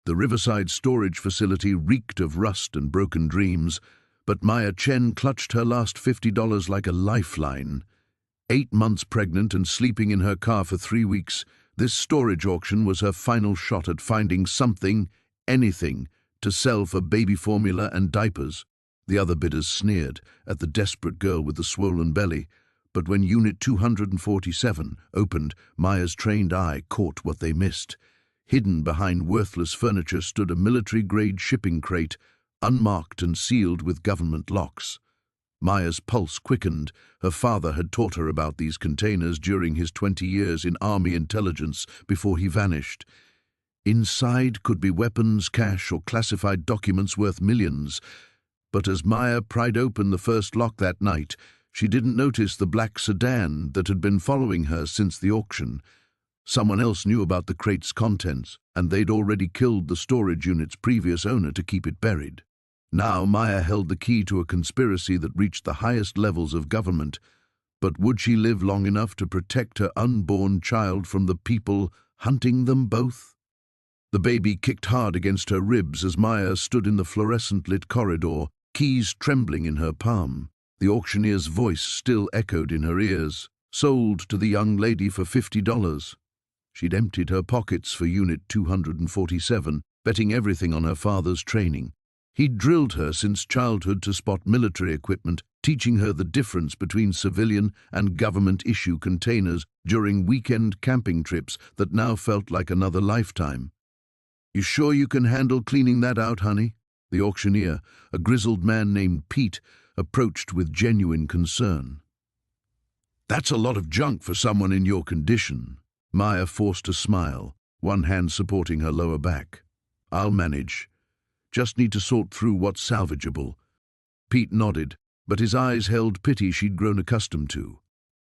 The riverside storage facility reeked of rust and broken dreams, but Maya Chen clutched her last $50 like a lifeline. 8 months pregnant and sleeping in her car for 3 weeks, this storage auction was her final shot at finding something, anything, to sell for baby formula and diapers. The other bidders sneered at the desperate girl with the swollen belly, but when Unit 247 opened, Maya's trained eye caught what they missed. Hidden behind worthless furniture stood a military-grade shipping crate, unmarked and sealed with government locks. Maya's pulse quickened. Her father had taught her about these containers during his 20 years in Army intelligence before he vanished. Inside could be weapons, cash, or classified documents worth millions. But as Maya pried open the first lock that night, she didn't notice the black sedan that had been following her since the auction. Someone else knew about the crate's contents, and they'd already killed the storage unit's previous owner to keep it buried. Now Maya held the key to a conspiracy that reached the highest levels of government. But would she live long enough to protect her unborn child from the people hunting them both? The baby kicked hard against her ribs as Maya stood in the fluorescent-lit corridor, keys trembling in her palm. The auctioneer's voice still echoed in her ears. Sold to the young lady for $50. She'd emptied her pockets for Unit 247, betting everything on her father's training. He'd drilled her since childhood to spot military equipment, teaching her the difference between civilian and government-issue containers during weekend camping trips that now felt like another lifetime. "You sure you can handle cleaning that out, honey?" The auctioneer, a grizzled man named Pete, approached with genuine concern. "That's a lot of junk for someone in your condition." Maya forced a smile, one hand supporting her lower back. "I'll manage. Just need to sort through what's salvageable." Pete nodded, but his eyes held pity she'd grown accustomed to.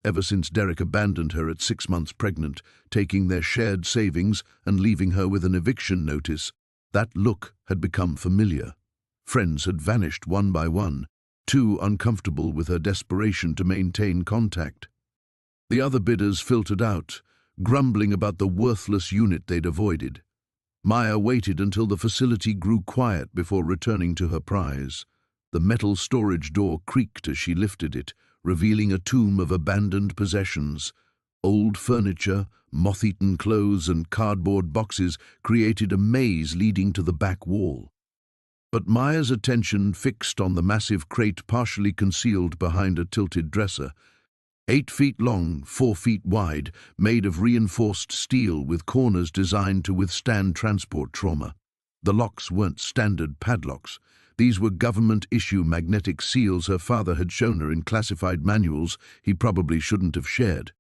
Ever since Derek abandoned her at 6 months pregnant, taking their shared savings and leaving her with an eviction notice, that look had become familiar. Friends had vanished one by one, too uncomfortable with her desperation to maintain contact. The other bidders filtered out, grumbling about the worthless unit they'd avoided. Maya waited until the facility grew quiet before returning to her prize. The metal storage door creaked as she lifted it, revealing a tomb of abandoned possessions. Old furniture, moth-eaten clothes, and cardboard boxes created a maze leading to the back wall. But Maya's attention fixed on the massive crate partially concealed behind a tilted dresser. 8 feet long, 4 feet wide, made of reinforced steel with corners designed to withstand transport trauma. The locks weren't standard padlocks. These were government-issue magnetic seals her father had shown her in classified manuals he probably shouldn't have shared.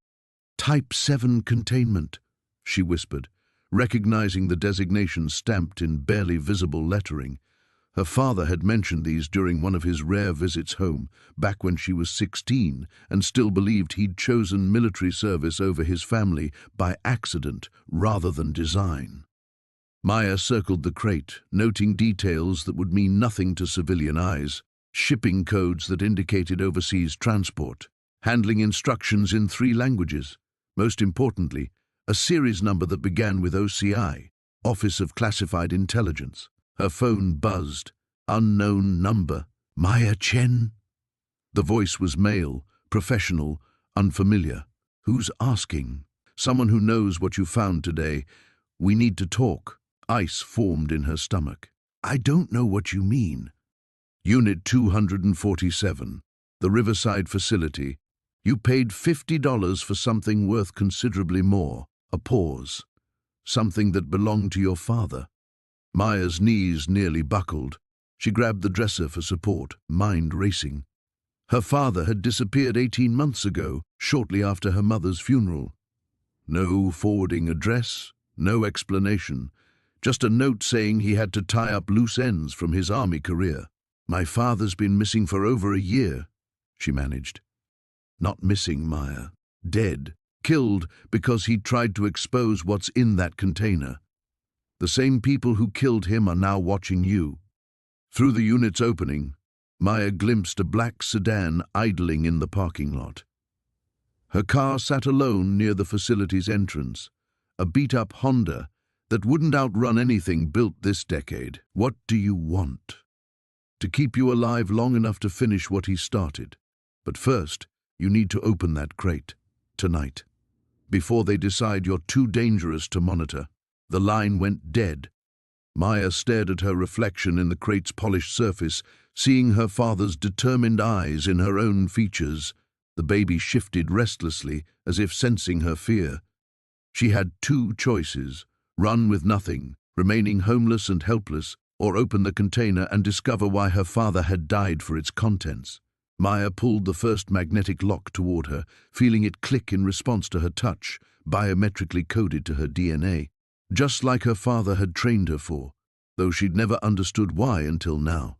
"Type 7 containment," she whispered, recognizing the designation stamped in barely visible lettering. Her father had mentioned these during one of his rare visits home, back when she was 16, and still believed he'd chosen military service over his family by accident rather than design. Maya circled the crate, noting details that would mean nothing to civilian eyes: shipping codes that indicated overseas transport, handling instructions in 3 languages. Most importantly, a series number that began with OCI, Office of Classified Intelligence. Her phone buzzed. Unknown number. "Maya Chen?" The voice was male, professional, unfamiliar. "Who's asking?" "Someone who knows what you found today. We need to talk." Ice formed in her stomach. "I don't know what you mean." "Unit 247, the Riverside facility. You paid $50 for something worth considerably more." A pause. "Something that belonged to your father." Maya's knees nearly buckled. She grabbed the dresser for support, mind racing. Her father had disappeared 18 months ago, shortly after her mother's funeral. No forwarding address, no explanation, just a note saying he had to tie up loose ends from his army career. "My father's been missing for over a year," she managed. "Not missing, Maya. Dead. Killed because he tried to expose what's in that container. The same people who killed him are now watching you." Through the unit's opening, Maya glimpsed a black sedan idling in the parking lot. Her car sat alone near the facility's entrance, a beat-up Honda that wouldn't outrun anything built this decade. What do you want? To keep you alive long enough to finish what he started. But first, you need to open that crate. Tonight. Before they decide you're too dangerous to monitor. The line went dead. Maya stared at her reflection in the crate's polished surface, seeing her father's determined eyes in her own features. The baby shifted restlessly, as if sensing her fear. She had two choices: run with nothing, remaining homeless and helpless, or open the container and discover why her father had died for its contents. Maya pulled the first magnetic lock toward her, feeling it click in response to her touch, biometrically coded to her DNA. Just like her father had trained her for, though she'd never understood why until now.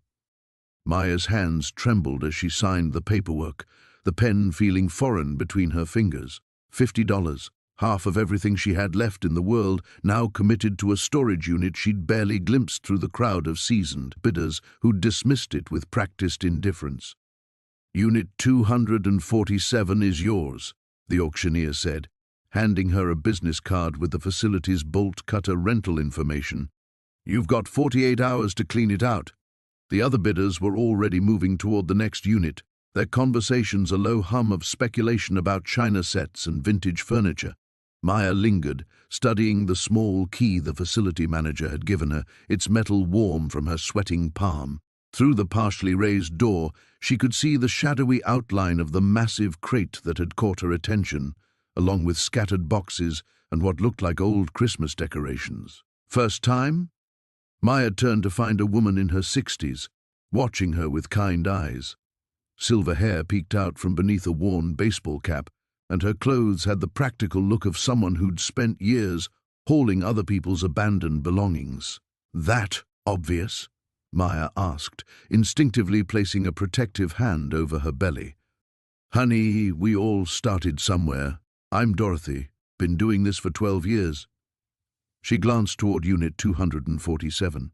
Maya's hands trembled as she signed the paperwork, the pen feeling foreign between her fingers. $50, half of everything she had left in the world, now committed to a storage unit she'd barely glimpsed through the crowd of seasoned bidders who'd dismissed it with practiced indifference. "Unit 247 is yours," the auctioneer said, handing her a business card with the facility's bolt-cutter rental information. "You've got 48 hours to clean it out." The other bidders were already moving toward the next unit, their conversations a low hum of speculation about china sets and vintage furniture. Maya lingered, studying the small key the facility manager had given her, its metal warm from her sweating palm. Through the partially raised door, she could see the shadowy outline of the massive crate that had caught her attention, along with scattered boxes and what looked like old Christmas decorations. First time? Maya turned to find a woman in her 60s, watching her with kind eyes. Silver hair peeked out from beneath a worn baseball cap, and her clothes had the practical look of someone who'd spent years hauling other people's abandoned belongings. "That obvious?" Maya asked, instinctively placing a protective hand over her belly. "Honey, we all started somewhere. I'm Dorothy. Been doing this for 12 years. She glanced toward Unit 247.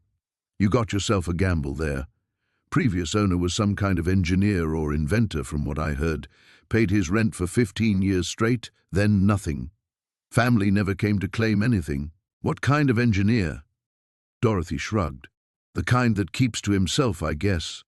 "You got yourself a gamble there. Previous owner was some kind of engineer or inventor, from what I heard. Paid his rent for 15 years straight, then nothing. Family never came to claim anything. What kind of engineer?" Dorothy shrugged. "The kind that keeps to himself, I guess.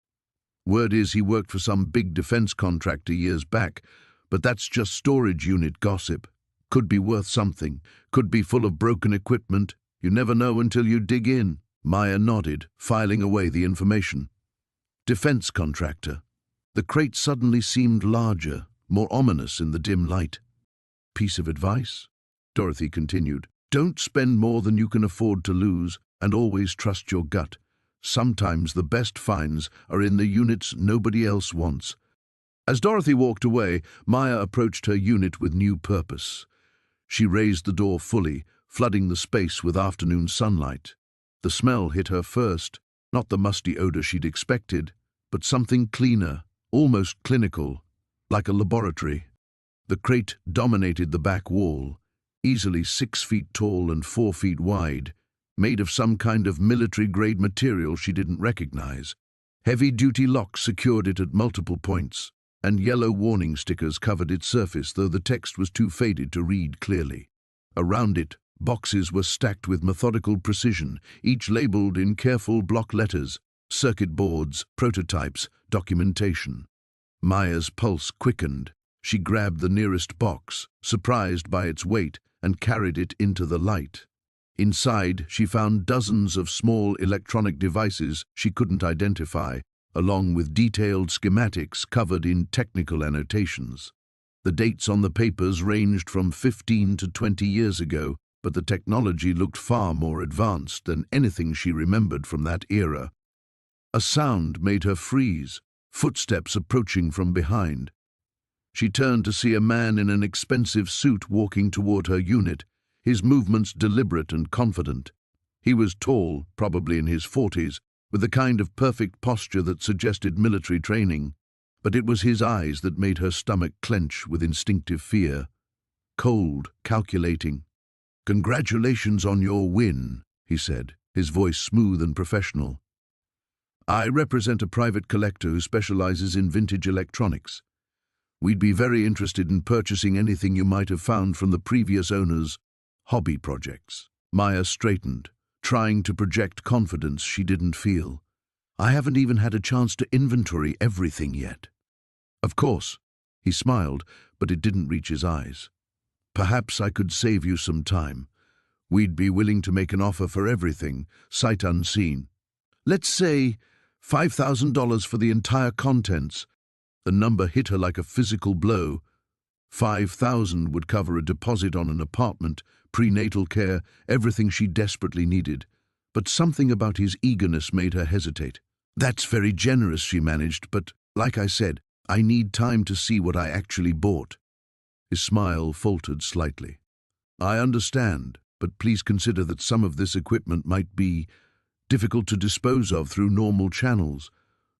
Word is he worked for some big defense contractor years back, but that's just storage unit gossip. Could be worth something, could be full of broken equipment. You never know until you dig in." Maya nodded, filing away the information. Defense contractor. The crate suddenly seemed larger, more ominous in the dim light. "Piece of advice?" Dorothy continued. "Don't spend more than you can afford to lose, and always trust your gut. Sometimes the best finds are in the units nobody else wants." As Dorothy walked away, Maya approached her unit with new purpose. She raised the door fully, flooding the space with afternoon sunlight. The smell hit her first, not the musty odor she'd expected, but something cleaner, almost clinical, like a laboratory. The crate dominated the back wall, easily 6 feet tall and 4 feet wide, made of some kind of military-grade material she didn't recognize. Heavy-duty locks secured it at multiple points, and yellow warning stickers covered its surface, though the text was too faded to read clearly. Around it, boxes were stacked with methodical precision, each labeled in careful block letters: circuit boards, prototypes, documentation. Maya's pulse quickened. She grabbed the nearest box, surprised by its weight, and carried it into the light. Inside, she found dozens of small electronic devices she couldn't identify, along with detailed schematics covered in technical annotations. The dates on the papers ranged from 15 to 20 years ago, but the technology looked far more advanced than anything she remembered from that era. A sound made her freeze, footsteps approaching from behind. She turned to see a man in an expensive suit walking toward her unit, his movements deliberate and confident. He was tall, probably in his 40s, with the kind of perfect posture that suggested military training, but it was his eyes that made her stomach clench with instinctive fear. Cold, calculating. "Congratulations on your win," he said, his voice smooth and professional. "I represent a private collector who specializes in vintage electronics. We'd be very interested in purchasing anything you might have found from the previous owner's hobby projects." Maya straightened, trying to project confidence she didn't feel. I haven't even had a chance to inventory everything yet. Of course, he smiled, but it didn't reach his eyes. Perhaps I could save you some time. We'd be willing to make an offer for everything, sight unseen. Let's say $5,000 for the entire contents. The number hit her like a physical blow. 5,000 would cover a deposit on an apartment, prenatal care, everything she desperately needed. But something about his eagerness made her hesitate. That's very generous, she managed, but, like I said, I need time to see what I actually bought. His smile faltered slightly. I understand, but please consider that some of this equipment might be difficult to dispose of through normal channels.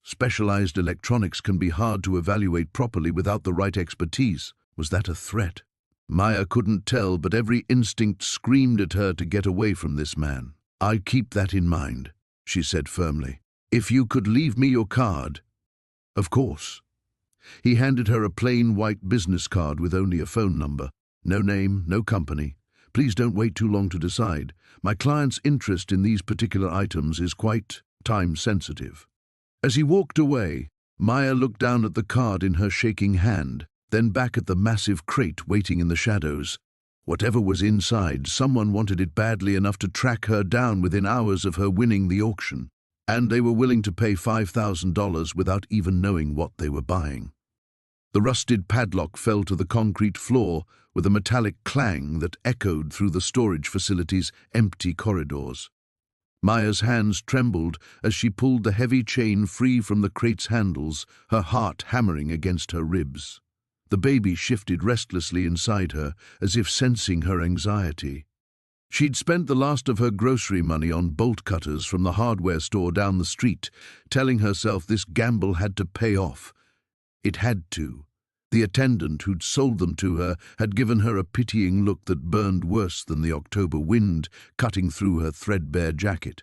Specialized electronics can be hard to evaluate properly without the right expertise. Was that a threat? Maya couldn't tell, but every instinct screamed at her to get away from this man. I'll keep that in mind, she said firmly. If you could leave me your card. Of course. He handed her a plain white business card with only a phone number. No name, no company. Please don't wait too long to decide. My client's interest in these particular items is quite time-sensitive. As he walked away, Maya looked down at the card in her shaking hand, then back at the massive crate waiting in the shadows. Whatever was inside, someone wanted it badly enough to track her down within hours of her winning the auction. And they were willing to pay $5,000 without even knowing what they were buying. The rusted padlock fell to the concrete floor with a metallic clang that echoed through the storage facility's empty corridors. Maya's hands trembled as she pulled the heavy chain free from the crate's handles, her heart hammering against her ribs. The baby shifted restlessly inside her, as if sensing her anxiety. She'd spent the last of her grocery money on bolt cutters from the hardware store down the street, telling herself this gamble had to pay off. It had to. The attendant who'd sold them to her had given her a pitying look that burned worse than the October wind cutting through her threadbare jacket.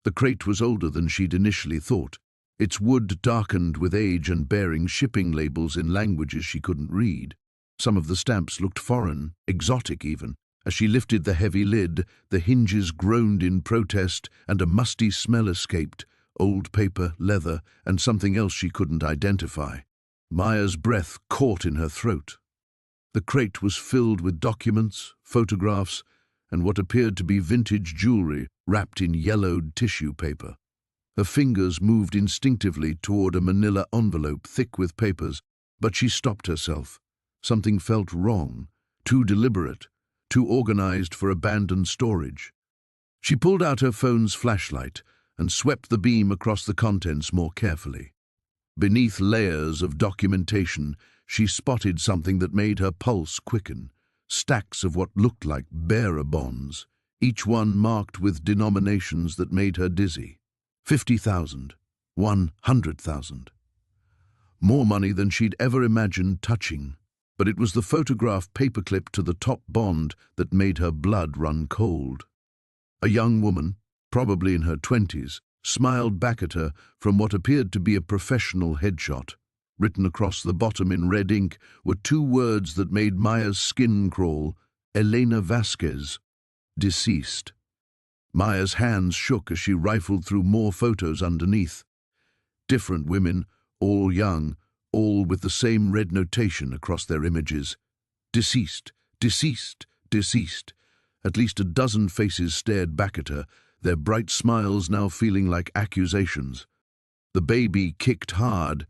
The crate was older than she'd initially thought, its wood darkened with age and bearing shipping labels in languages she couldn't read. Some of the stamps looked foreign, exotic even. As she lifted the heavy lid, the hinges groaned in protest and a musty smell escaped, old paper, leather, and something else she couldn't identify. Maya's breath caught in her throat. The crate was filled with documents, photographs, and what appeared to be vintage jewelry wrapped in yellowed tissue paper. Her fingers moved instinctively toward a manila envelope thick with papers, but she stopped herself. Something felt wrong, too deliberate, too organized for abandoned storage. She pulled out her phone's flashlight and swept the beam across the contents more carefully. Beneath layers of documentation, she spotted something that made her pulse quicken. Stacks of what looked like bearer bonds, each one marked with denominations that made her dizzy. 50,000, 100,000. More money than she'd ever imagined touching. But it was the photograph paperclip to the top bond that made her blood run cold. A young woman, probably in her 20s, smiled back at her from what appeared to be a professional headshot. Written across the bottom in red ink were two words that made Maya's skin crawl: Elena Vasquez, deceased. Maya's hands shook as she rifled through more photos underneath. Different women, all young, all with the same red notation across their images. Deceased, deceased, deceased. At least a dozen faces stared back at her, their bright smiles now feeling like accusations. The baby kicked hard,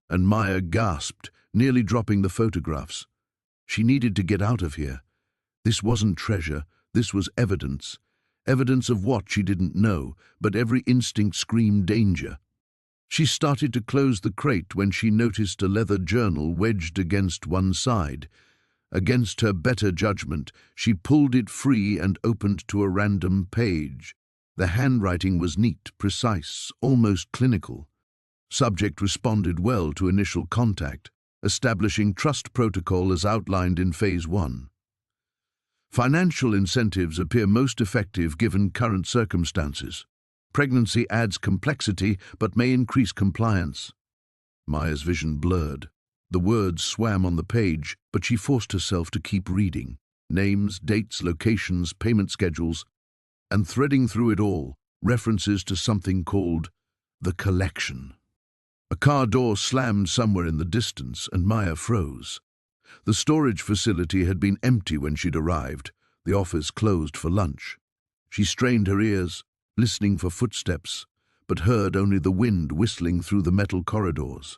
and Maya gasped, nearly dropping the photographs. She needed to get out of here. This wasn't treasure, this was evidence. Evidence of what she didn't know, but every instinct screamed danger. She started to close the crate when she noticed a leather journal wedged against one side. Against her better judgment, she pulled it free and opened to a random page. The handwriting was neat, precise, almost clinical. Subject responded well to initial contact, establishing trust protocol as outlined in Phase 1. Financial incentives appear most effective given current circumstances. Pregnancy adds complexity but may increase compliance. Maya's vision blurred. The words swam on the page, but she forced herself to keep reading. Names, dates, locations, payment schedules. And threading through it all, references to something called the collection. A car door slammed somewhere in the distance, and Maya froze. The storage facility had been empty when she'd arrived, the office closed for lunch. She strained her ears, listening for footsteps, but heard only the wind whistling through the metal corridors.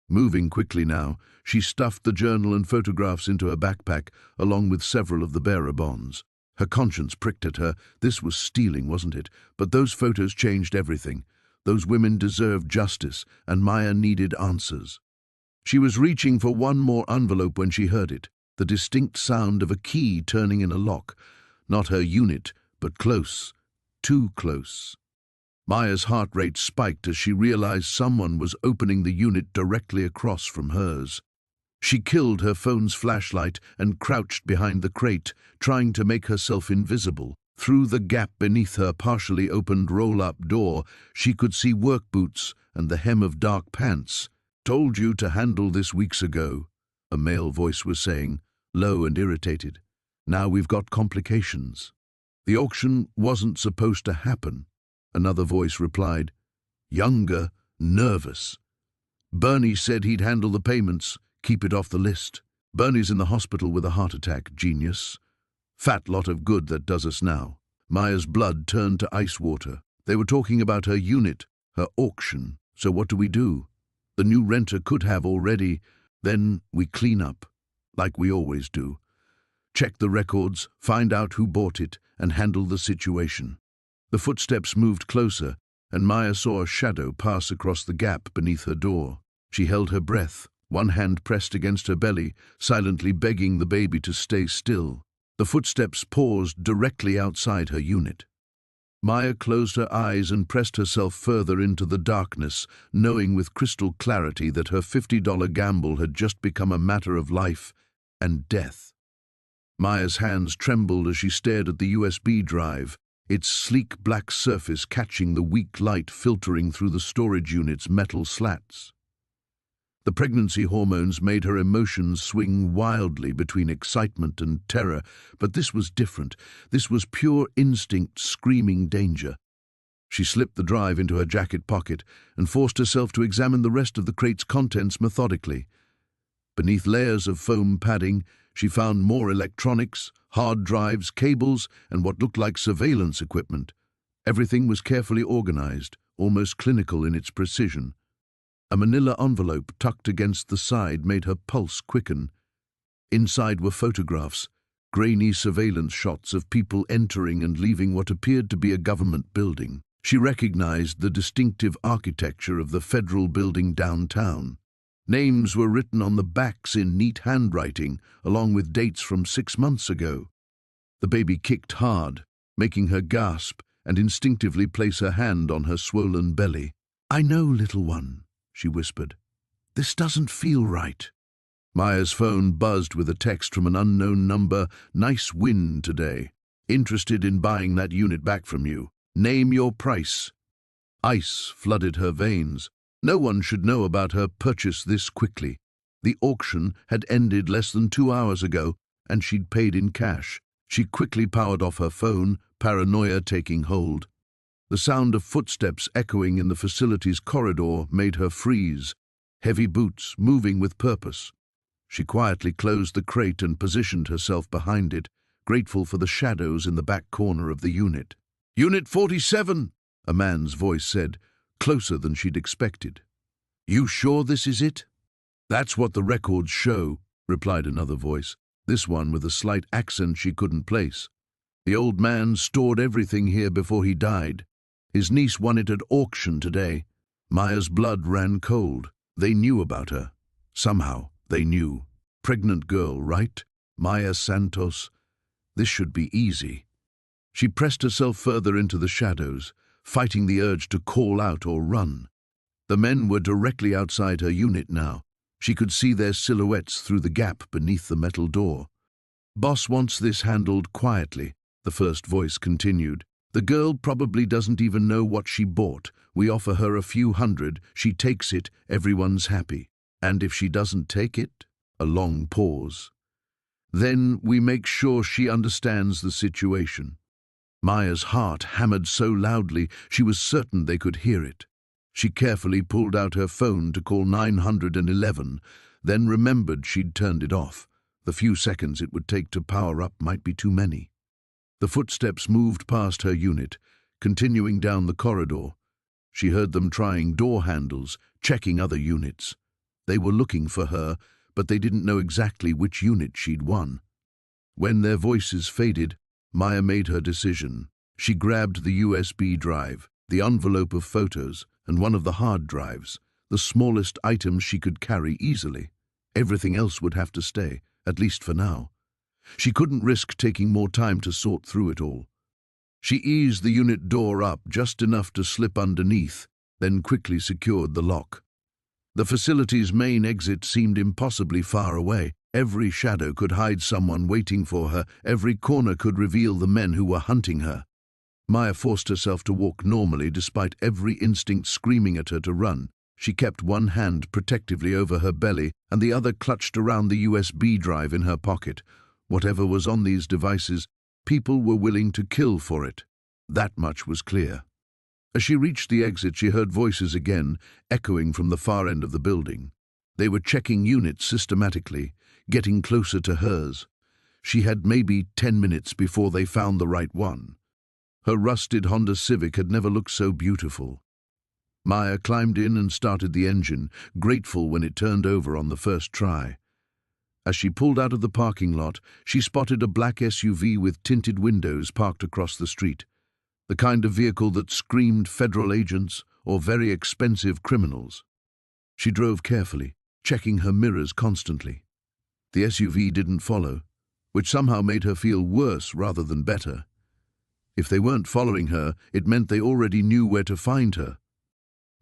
Moving quickly now, she stuffed the journal and photographs into her backpack, along with several of the bearer bonds. Her conscience pricked at her. This was stealing, wasn't it? But those photos changed everything. Those women deserved justice, and Maya needed answers. She was reaching for one more envelope when she heard it, the distinct sound of a key turning in a lock. Not her unit, but close, too close. Maya's heart rate spiked as she realized someone was opening the unit directly across from hers. She killed her phone's flashlight and crouched behind the crate, trying to make herself invisible. Through the gap beneath her partially opened roll-up door, she could see work boots and the hem of dark pants. "Told you to handle this weeks ago," a male voice was saying, low and irritated. "Now we've got complications." "The auction wasn't supposed to happen," another voice replied. Younger, nervous. "Bernie said he'd handle the payments, keep it off the list. Bernie's in the hospital with a heart attack, genius. Fat lot of good that does us now." Maya's blood turned to ice water. They were talking about her unit, her auction. So what do we do? The new renter could have already. Then we clean up, like we always do. Check the records, find out who bought it, and handle the situation. The footsteps moved closer, and Maya saw a shadow pass across the gap beneath her door. She held her breath, one hand pressed against her belly, silently begging the baby to stay still. The footsteps paused directly outside her unit. Maya closed her eyes and pressed herself further into the darkness, knowing with crystal clarity that her $50 gamble had just become a matter of life and death. Maya's hands trembled as she stared at the USB drive, its sleek black surface catching the weak light filtering through the storage unit's metal slats. The pregnancy hormones made her emotions swing wildly between excitement and terror, but this was different. This was pure instinct screaming danger. She slipped the drive into her jacket pocket and forced herself to examine the rest of the crate's contents methodically. Beneath layers of foam padding, she found more electronics, hard drives, cables, and what looked like surveillance equipment. Everything was carefully organized, almost clinical in its precision. A manila envelope tucked against the side made her pulse quicken. Inside were photographs, grainy surveillance shots of people entering and leaving what appeared to be a government building. She recognized the distinctive architecture of the federal building downtown. Names were written on the backs in neat handwriting, along with dates from 6 months ago. The baby kicked hard, making her gasp and instinctively place her hand on her swollen belly. "I know, little one," she whispered. "This doesn't feel right." Maya's phone buzzed with a text from an unknown number. "Nice win today. Interested in buying that unit back from you. Name your price." Ice flooded her veins. No one should know about her purchase this quickly. The auction had ended less than 2 hours ago, and she'd paid in cash. She quickly powered off her phone, paranoia taking hold. The sound of footsteps echoing in the facility's corridor made her freeze, heavy boots moving with purpose. She quietly closed the crate and positioned herself behind it, grateful for the shadows in the back corner of the unit. "Unit 47, a man's voice said, closer than she'd expected. "You sure this is it?" "That's what the records show," replied another voice, this one with a slight accent she couldn't place. "The old man stored everything here before he died. His niece won it at auction today." Maya's blood ran cold. They knew about her. Somehow, they knew. Pregnant girl, right? Maya Santos. This should be easy. She pressed herself further into the shadows, fighting the urge to call out or run. The men were directly outside her unit now. She could see their silhouettes through the gap beneath the metal door. "Boss wants this handled quietly," the first voice continued. "The girl probably doesn't even know what she bought. We offer her a few hundred, she takes it, everyone's happy. And if she doesn't take it?" A long pause. "Then we make sure she understands the situation." Maya's heart hammered so loudly she was certain they could hear it. She carefully pulled out her phone to call 911, then remembered she'd turned it off. The few seconds it would take to power up might be too many. The footsteps moved past her unit, continuing down the corridor. She heard them trying door handles, checking other units. They were looking for her, but they didn't know exactly which unit she'd won. When their voices faded, Maya made her decision. She grabbed the USB drive, the envelope of photos, and one of the hard drives, the smallest items she could carry easily. Everything else would have to stay, at least for now. She couldn't risk taking more time to sort through it all. She eased the unit door up just enough to slip underneath, then quickly secured the lock. The facility's main exit seemed impossibly far away. Every shadow could hide someone waiting for her. Every corner could reveal the men who were hunting her. Maya forced herself to walk normally despite every instinct screaming at her to run. She kept one hand protectively over her belly and the other clutched around the USB drive in her pocket. Whatever was on these devices, people were willing to kill for it. That much was clear. As she reached the exit, she heard voices again, echoing from the far end of the building. They were checking units systematically, getting closer to hers. She had maybe 10 minutes before they found the right one. Her rusted Honda Civic had never looked so beautiful. Maya climbed in and started the engine, grateful when it turned over on the first try. As she pulled out of the parking lot, she spotted a black SUV with tinted windows parked across the street, the kind of vehicle that screamed federal agents or very expensive criminals. She drove carefully, checking her mirrors constantly. The SUV didn't follow, which somehow made her feel worse rather than better. If they weren't following her, it meant they already knew where to find her.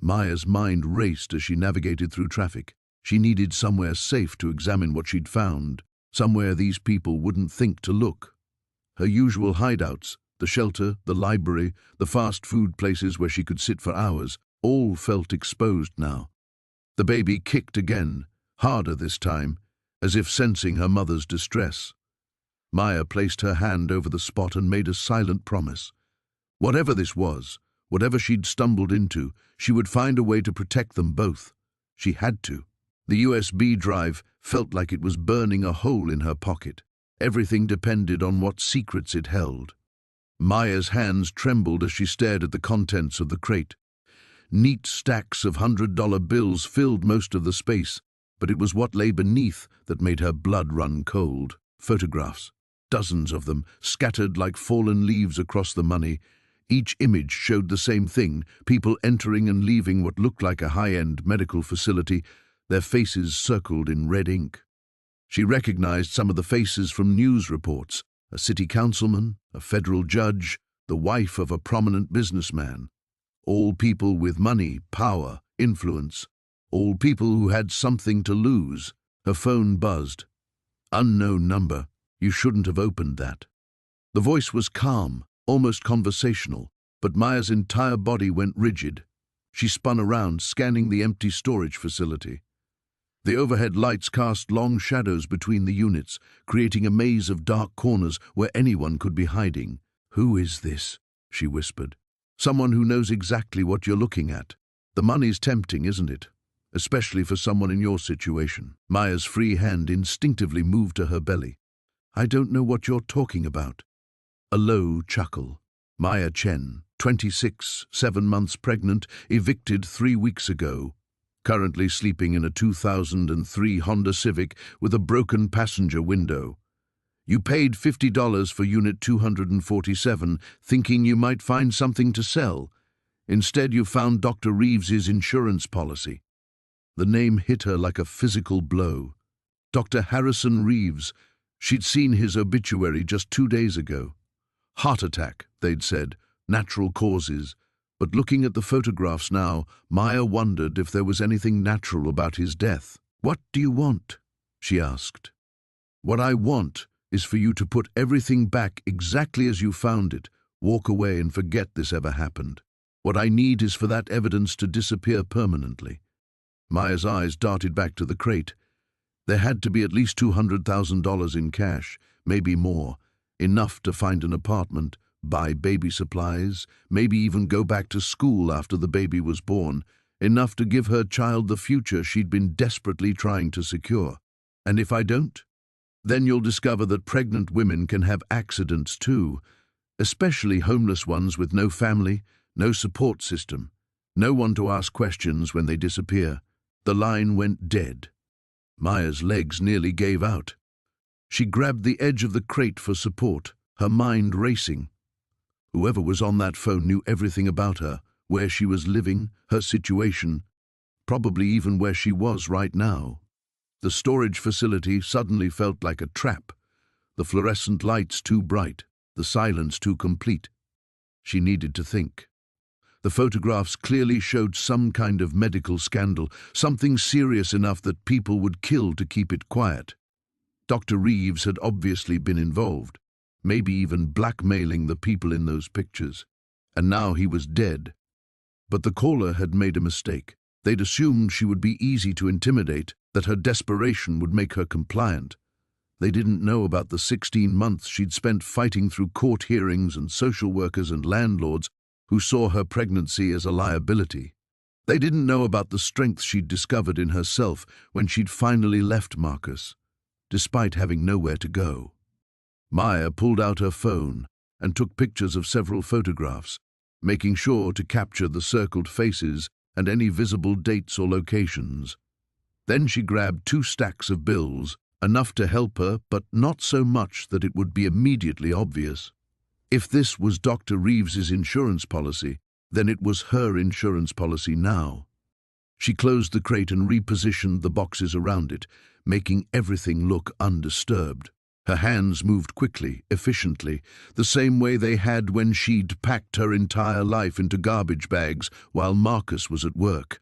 Maya's mind raced as she navigated through traffic. She needed somewhere safe to examine what she'd found, somewhere these people wouldn't think to look. Her usual hideouts, the shelter, the library, the fast food places where she could sit for hours, all felt exposed now. The baby kicked again, harder this time, as if sensing her mother's distress. Maya placed her hand over the spot and made a silent promise. Whatever this was, whatever she'd stumbled into, she would find a way to protect them both. She had to. The USB drive felt like it was burning a hole in her pocket. Everything depended on what secrets it held. Maya's hands trembled as she stared at the contents of the crate. Neat stacks of $100 bills filled most of the space, but it was what lay beneath that made her blood run cold. Photographs, dozens of them, scattered like fallen leaves across the money. Each image showed the same thing, people entering and leaving what looked like a high-end medical facility, their faces circled in red ink. She recognized some of the faces from news reports, a city councilman, a federal judge, the wife of a prominent businessman. All people with money, power, influence. All people who had something to lose. Her phone buzzed. Unknown number. You shouldn't have opened that. The voice was calm, almost conversational, but Maya's entire body went rigid. She spun around, scanning the empty storage facility. The overhead lights cast long shadows between the units, creating a maze of dark corners where anyone could be hiding. "Who is this?" she whispered. "Someone who knows exactly what you're looking at. The money's tempting, isn't it? Especially for someone in your situation." Maya's free hand instinctively moved to her belly. "I don't know what you're talking about." A low chuckle. Maya Chen, 26, 7 months pregnant, evicted 3 weeks ago. Currently sleeping in a 2003 Honda Civic with a broken passenger window. You paid $50 for Unit 247, thinking you might find something to sell. Instead, you found Dr. Reeves's insurance policy. The name hit her like a physical blow. Dr. Harrison Reeves. She'd seen his obituary just 2 days ago. Heart attack, they'd said, natural causes. But looking at the photographs now, Maya wondered if there was anything natural about his death. "What do you want?" she asked. "What I want is for you to put everything back exactly as you found it, walk away and forget this ever happened. What I need is for that evidence to disappear permanently." Maya's eyes darted back to the crate. There had to be at least $200,000 in cash, maybe more, enough to find an apartment, buy baby supplies, maybe even go back to school after the baby was born, enough to give her child the future she'd been desperately trying to secure. And if I don't? Then you'll discover that pregnant women can have accidents too, especially homeless ones with no family, no support system, no one to ask questions when they disappear. The line went dead. Maya's legs nearly gave out. She grabbed the edge of the crate for support, her mind racing. Whoever was on that phone knew everything about her, where she was living, her situation, probably even where she was right now. The storage facility suddenly felt like a trap, the fluorescent lights too bright, the silence too complete. She needed to think. The photographs clearly showed some kind of medical scandal, something serious enough that people would kill to keep it quiet. Dr. Reeves had obviously been involved, maybe even blackmailing the people in those pictures. And now he was dead. But the caller had made a mistake. They'd assumed she would be easy to intimidate, that her desperation would make her compliant. They didn't know about the 16 months she'd spent fighting through court hearings and social workers and landlords who saw her pregnancy as a liability. They didn't know about the strength she'd discovered in herself when she'd finally left Marcus, despite having nowhere to go. Maya pulled out her phone and took pictures of several photographs, making sure to capture the circled faces and any visible dates or locations. Then she grabbed 2 stacks of bills, enough to help her, but not so much that it would be immediately obvious. If this was Dr. Reeves's insurance policy, then it was her insurance policy now. She closed the crate and repositioned the boxes around it, making everything look undisturbed. Her hands moved quickly, efficiently, the same way they had when she'd packed her entire life into garbage bags while Marcus was at work.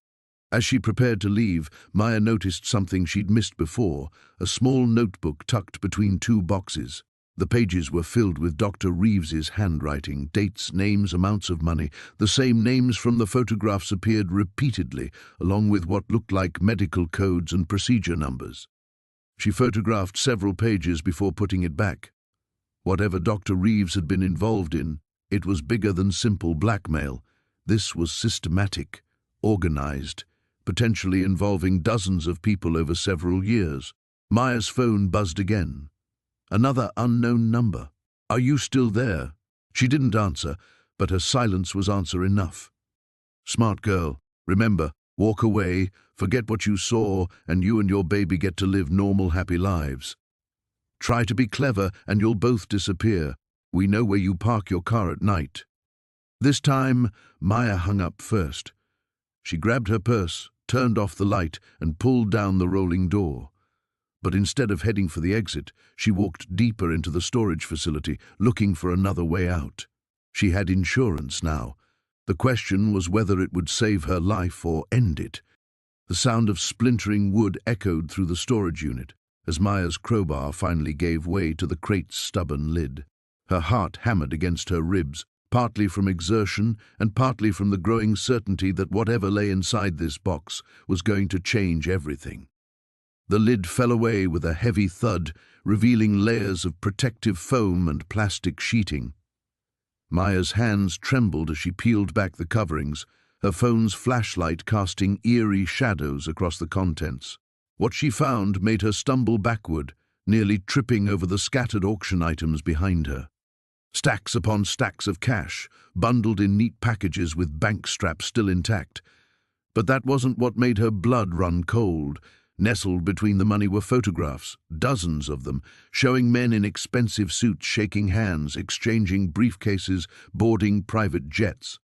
As she prepared to leave, Maya noticed something she'd missed before, a small notebook tucked between 2 boxes. The pages were filled with Dr. Reeves's handwriting, dates, names, amounts of money. The same names from the photographs appeared repeatedly, along with what looked like medical codes and procedure numbers. She photographed several pages before putting it back. Whatever Dr. Reeves had been involved in, it was bigger than simple blackmail. This was systematic, organized, potentially involving dozens of people over several years. Maya's phone buzzed again. Another unknown number. "Are you still there?" She didn't answer, but her silence was answer enough. "Smart girl. Remember, walk away, forget what you saw, and you and your baby get to live normal, happy lives. Try to be clever and you'll both disappear. We know where you park your car at night." This time, Maya hung up first. She grabbed her purse, turned off the light, and pulled down the rolling door. But instead of heading for the exit, she walked deeper into the storage facility, looking for another way out. She had insurance now. The question was whether it would save her life or end it. The sound of splintering wood echoed through the storage unit as Maya's crowbar finally gave way to the crate's stubborn lid. Her heart hammered against her ribs, partly from exertion and partly from the growing certainty that whatever lay inside this box was going to change everything. The lid fell away with a heavy thud, revealing layers of protective foam and plastic sheeting. Maya's hands trembled as she peeled back the coverings, her phone's flashlight casting eerie shadows across the contents. What she found made her stumble backward, nearly tripping over the scattered auction items behind her. Stacks upon stacks of cash, bundled in neat packages with bank straps still intact. But that wasn't what made her blood run cold. Nestled between the money were photographs, dozens of them, showing men in expensive suits shaking hands, exchanging briefcases, boarding private jets.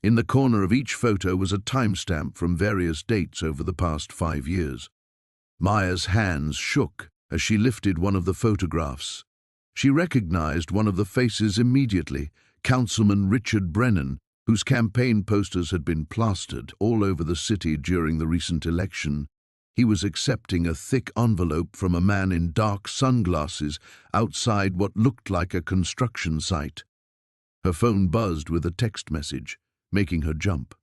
In the corner of each photo was a timestamp from various dates over the past 5 years. Maya's hands shook as she lifted one of the photographs. She recognized one of the faces immediately, Councilman Richard Brennan, whose campaign posters had been plastered all over the city during the recent election. He was accepting a thick envelope from a man in dark sunglasses outside what looked like a construction site. Her phone buzzed with a text message, making her jump.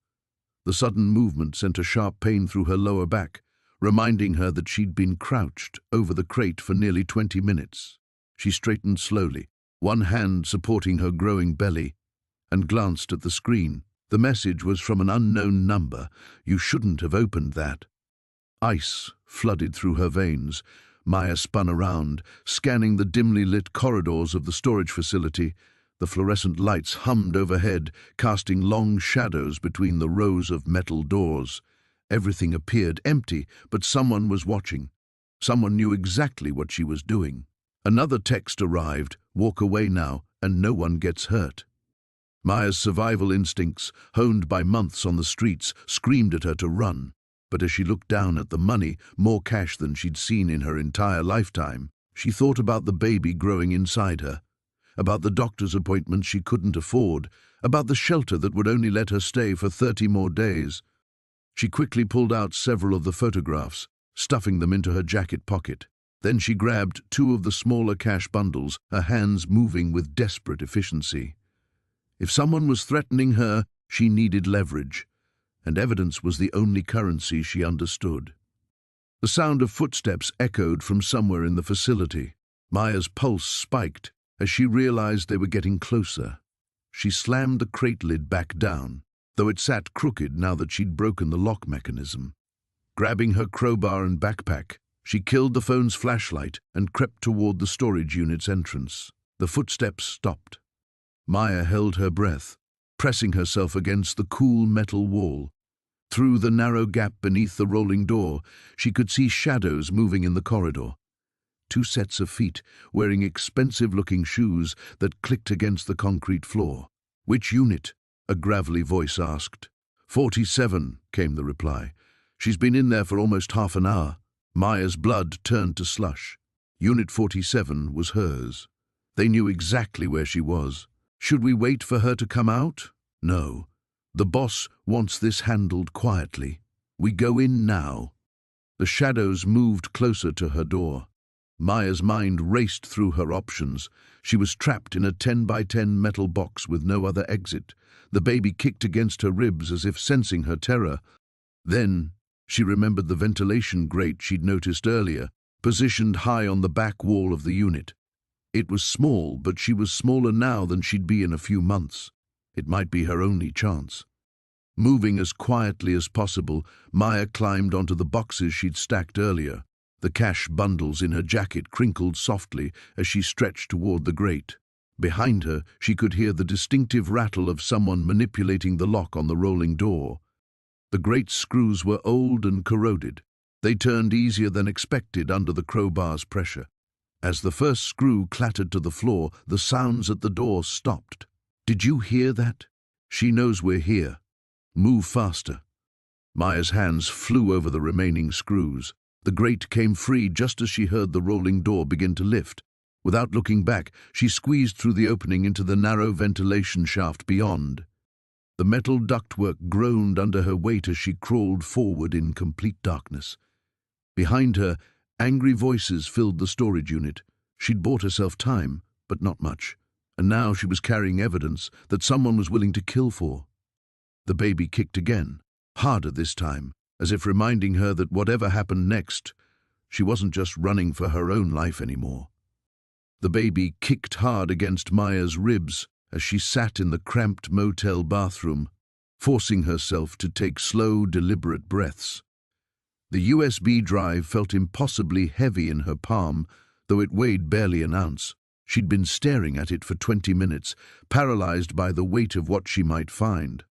The sudden movement sent a sharp pain through her lower back, reminding her that she'd been crouched over the crate for nearly 20 minutes. She straightened slowly, one hand supporting her growing belly, and glanced at the screen. The message was from an unknown number. You shouldn't have opened that. Ice flooded through her veins. Maya spun around, scanning the dimly lit corridors of the storage facility. The fluorescent lights hummed overhead, casting long shadows between the rows of metal doors. Everything appeared empty, but someone was watching. Someone knew exactly what she was doing. Another text arrived, walk away now, and no one gets hurt. Maya's survival instincts, honed by months on the streets, screamed at her to run. But as she looked down at the money, more cash than she'd seen in her entire lifetime, she thought about the baby growing inside her, about the doctor's appointments she couldn't afford, about the shelter that would only let her stay for 30 more days. She quickly pulled out several of the photographs, stuffing them into her jacket pocket. Then she grabbed 2 of the smaller cash bundles, her hands moving with desperate efficiency. If someone was threatening her, she needed leverage, and evidence was the only currency she understood. The sound of footsteps echoed from somewhere in the facility. Maya's pulse spiked as she realized they were getting closer. She slammed the crate lid back down, though it sat crooked now that she'd broken the lock mechanism. Grabbing her crowbar and backpack, she killed the phone's flashlight and crept toward the storage unit's entrance. The footsteps stopped. Maya held her breath, pressing herself against the cool metal wall. Through the narrow gap beneath the rolling door, she could see shadows moving in the corridor. 2 sets of feet, wearing expensive-looking shoes that clicked against the concrete floor. "Which unit?" a gravelly voice asked. 47, came the reply. "She's been in there for almost half an hour." Maya's blood turned to slush. Unit 47 was hers. They knew exactly where she was. Should we wait for her to come out? No. The boss wants this handled quietly. We go in now. The shadows moved closer to her door. Maya's mind raced through her options. She was trapped in a 10 by 10 metal box with no other exit. The baby kicked against her ribs as if sensing her terror. Then she remembered the ventilation grate she'd noticed earlier, positioned high on the back wall of the unit. It was small, but she was smaller now than she'd be in a few months. It might be her only chance. Moving as quietly as possible, Maya climbed onto the boxes she'd stacked earlier. The cash bundles in her jacket crinkled softly as she stretched toward the grate. Behind her, she could hear the distinctive rattle of someone manipulating the lock on the rolling door. The grate's screws were old and corroded. They turned easier than expected under the crowbar's pressure. As the first screw clattered to the floor, the sounds at the door stopped. "Did you hear that? She knows we're here. Move faster." Maya's hands flew over the remaining screws. The grate came free just as she heard the rolling door begin to lift. Without looking back, she squeezed through the opening into the narrow ventilation shaft beyond. The metal ductwork groaned under her weight as she crawled forward in complete darkness. Behind her, angry voices filled the storage unit. She'd bought herself time, but not much, and now she was carrying evidence that someone was willing to kill for. The baby kicked again, harder this time, as if reminding her that whatever happened next, she wasn't just running for her own life anymore. The baby kicked hard against Maya's ribs as she sat in the cramped motel bathroom, forcing herself to take slow, deliberate breaths. The USB drive felt impossibly heavy in her palm, though it weighed barely an ounce. She'd been staring at it for 20 minutes, paralyzed by the weight of what she might find.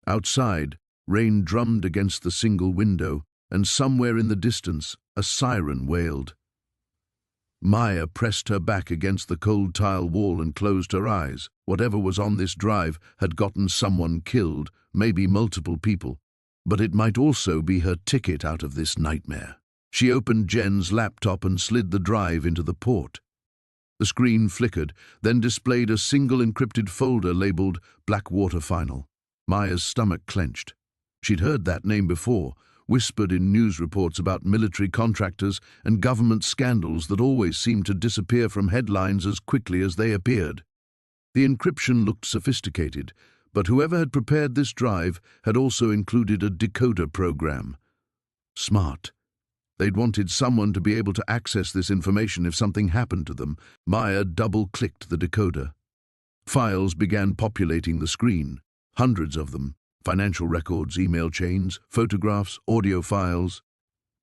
Outside, rain drummed against the single window, and somewhere in the distance, a siren wailed. Maya pressed her back against the cold tile wall and closed her eyes. Whatever was on this drive had gotten someone killed, maybe multiple people. But it might also be her ticket out of this nightmare. She opened Jen's laptop and slid the drive into the port. The screen flickered, then displayed a single encrypted folder labeled Blackwater Final. Maya's stomach clenched. She'd heard that name before, whispered in news reports about military contractors and government scandals that always seemed to disappear from headlines as quickly as they appeared. The encryption looked sophisticated, but whoever had prepared this drive had also included a decoder program. Smart. They'd wanted someone to be able to access this information if something happened to them. Maya double-clicked the decoder. Files began populating the screen, hundreds of them. Financial records, email chains, photographs, audio files.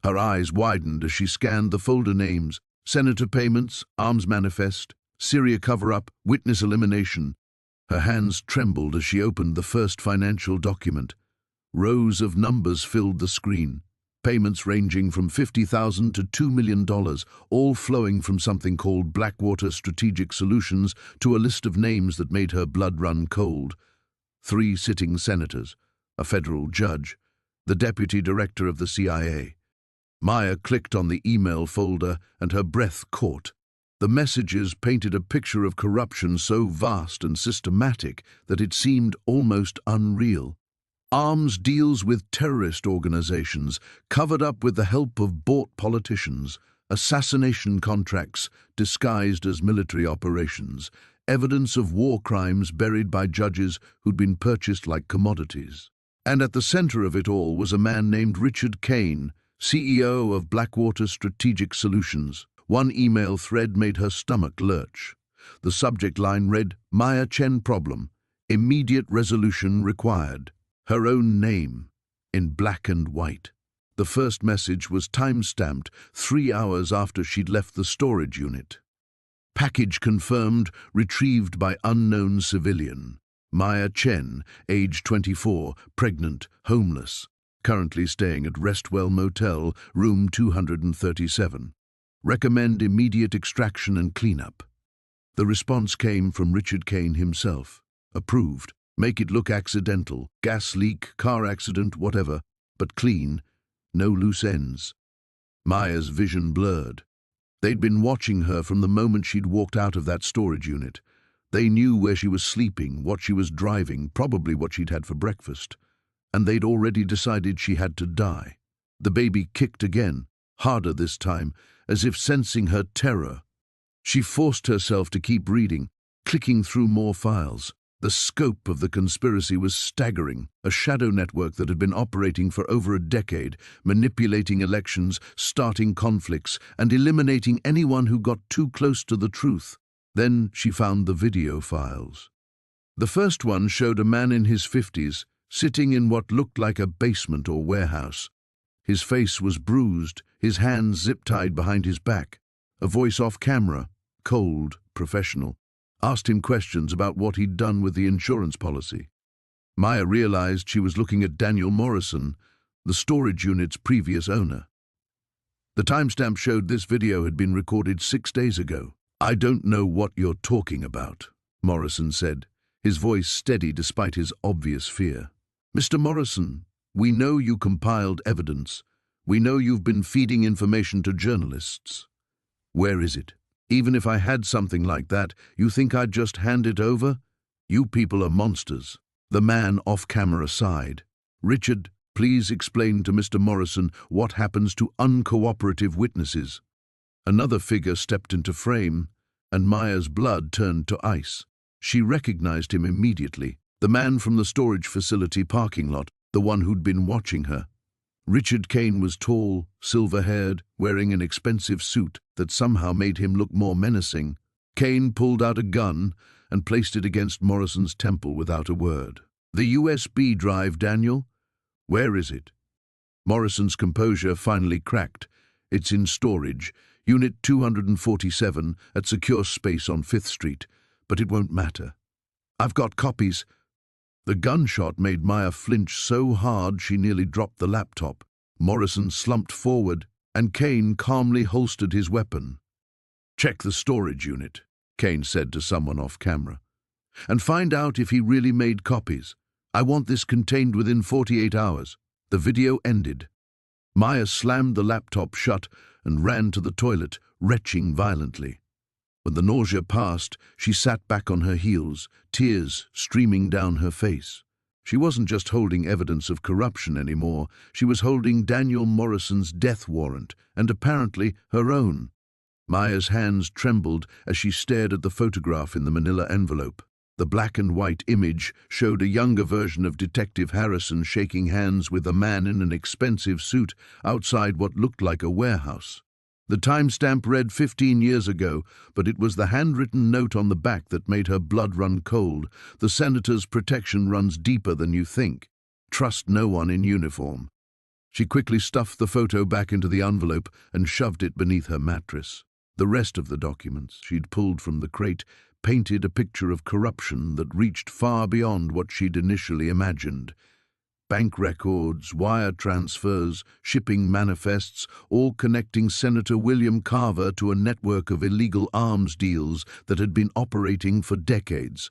Her eyes widened as she scanned the folder names: Senator payments, arms manifest, Syria cover-up, witness elimination. Her hands trembled as she opened the first financial document. Rows of numbers filled the screen. Payments ranging from $50,000 to $2 million, all flowing from something called Blackwater Strategic Solutions to a list of names that made her blood run cold. 3 sitting senators, a federal judge, the deputy director of the CIA. Maya clicked on the email folder and her breath caught. The messages painted a picture of corruption so vast and systematic that it seemed almost unreal. Arms deals with terrorist organizations, covered up with the help of bought politicians, assassination contracts disguised as military operations, evidence of war crimes buried by judges who'd been purchased like commodities. And at the center of it all was a man named Richard Kane, CEO of Blackwater Strategic Solutions. One email thread made her stomach lurch. The subject line read, "Maya Chen problem. Immediate resolution required." Her own name, in black and white. The first message was time-stamped 3 hours after she'd left the storage unit. Package confirmed, retrieved by unknown civilian. Maya Chen, age 24, pregnant, homeless, currently staying at Restwell Motel, room 237. Recommend immediate extraction and cleanup. The response came from Richard Kane himself. Approved. Make it look accidental, gas leak, car accident, whatever, but clean, no loose ends. Maya's vision blurred. They'd been watching her from the moment she'd walked out of that storage unit. They knew where she was sleeping, what she was driving, probably what she'd had for breakfast. And they'd already decided she had to die. The baby kicked again, harder this time, as if sensing her terror. She forced herself to keep reading, clicking through more files. The scope of the conspiracy was staggering, a shadow network that had been operating for over a decade, manipulating elections, starting conflicts, and eliminating anyone who got too close to the truth. Then she found the video files. The first one showed a man in his 50s, sitting in what looked like a basement or warehouse. His face was bruised, his hands zip-tied behind his back. A voice off camera, cold, professional, asked him questions about what he'd done with the insurance policy. Maya realized she was looking at Daniel Morrison, the storage unit's previous owner. The timestamp showed this video had been recorded 6 days ago. "I don't know what you're talking about," Morrison said, his voice steady despite his obvious fear. "Mr. Morrison, we know you compiled evidence. We know you've been feeding information to journalists. Where is it? Even if I had something like that, you think I'd just hand it over? You people are monsters." The man off-camera sighed. "Richard, please explain to Mr. Morrison what happens to uncooperative witnesses." Another figure stepped into frame, and Maya's blood turned to ice. She recognized him immediately, the man from the storage facility parking lot, the one who'd been watching her. Richard Kane was tall, silver-haired, wearing an expensive suit that somehow made him look more menacing. Kane pulled out a gun and placed it against Morrison's temple without a word. "The USB drive, Daniel? Where is it?" Morrison's composure finally cracked. "It's in storage, Unit 247 at secure space on 5th Street, but it won't matter. I've got copies." The gunshot made Maya flinch so hard she nearly dropped the laptop. Morrison slumped forward, and Kane calmly holstered his weapon. "Check the storage unit," Kane said to someone off camera, "and find out if he really made copies. I want this contained within 48 hours. The video ended. Maya slammed the laptop shut and ran to the toilet, retching violently. When the nausea passed, she sat back on her heels, tears streaming down her face. She wasn't just holding evidence of corruption anymore, she was holding Daniel Morrison's death warrant, and apparently her own. Maya's hands trembled as she stared at the photograph in the manila envelope. The black and white image showed a younger version of Detective Harrison shaking hands with a man in an expensive suit outside what looked like a warehouse. The timestamp read 15 years ago, but it was the handwritten note on the back that made her blood run cold. The senator's protection runs deeper than you think. Trust no one in uniform. She quickly stuffed the photo back into the envelope and shoved it beneath her mattress. The rest of the documents she'd pulled from the crate painted a picture of corruption that reached far beyond what she'd initially imagined. Bank records, wire transfers, shipping manifests, all connecting Senator William Carver to a network of illegal arms deals that had been operating for decades.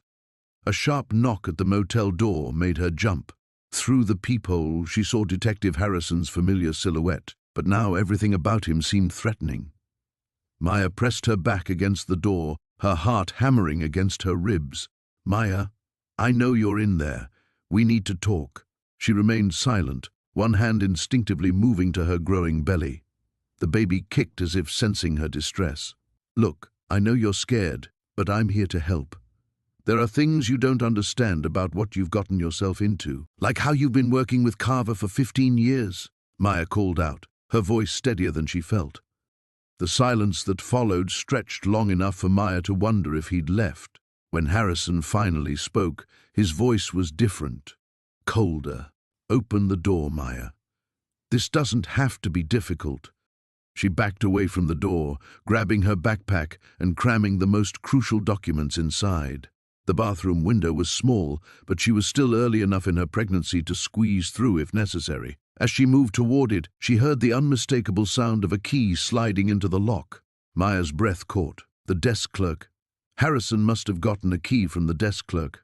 A sharp knock at the motel door made her jump. Through the peephole, she saw Detective Harrison's familiar silhouette, but now everything about him seemed threatening. Maya pressed her back against the door, her heart hammering against her ribs. "Maya, I know you're in there. We need to talk." She remained silent, one hand instinctively moving to her growing belly. The baby kicked as if sensing her distress. "Look, I know you're scared, but I'm here to help. There are things you don't understand about what you've gotten yourself into, like how you've been working with Carver for 15 years, Maya called out, her voice steadier than she felt. The silence that followed stretched long enough for Maya to wonder if he'd left. When Harrison finally spoke, his voice was different, colder. "Open the door, Maya. This doesn't have to be difficult." She backed away from the door, grabbing her backpack and cramming the most crucial documents inside. The bathroom window was small, but she was still early enough in her pregnancy to squeeze through if necessary. As she moved toward it, she heard the unmistakable sound of a key sliding into the lock. Maya's breath caught. The desk clerk. Harrison must have gotten a key from the desk clerk.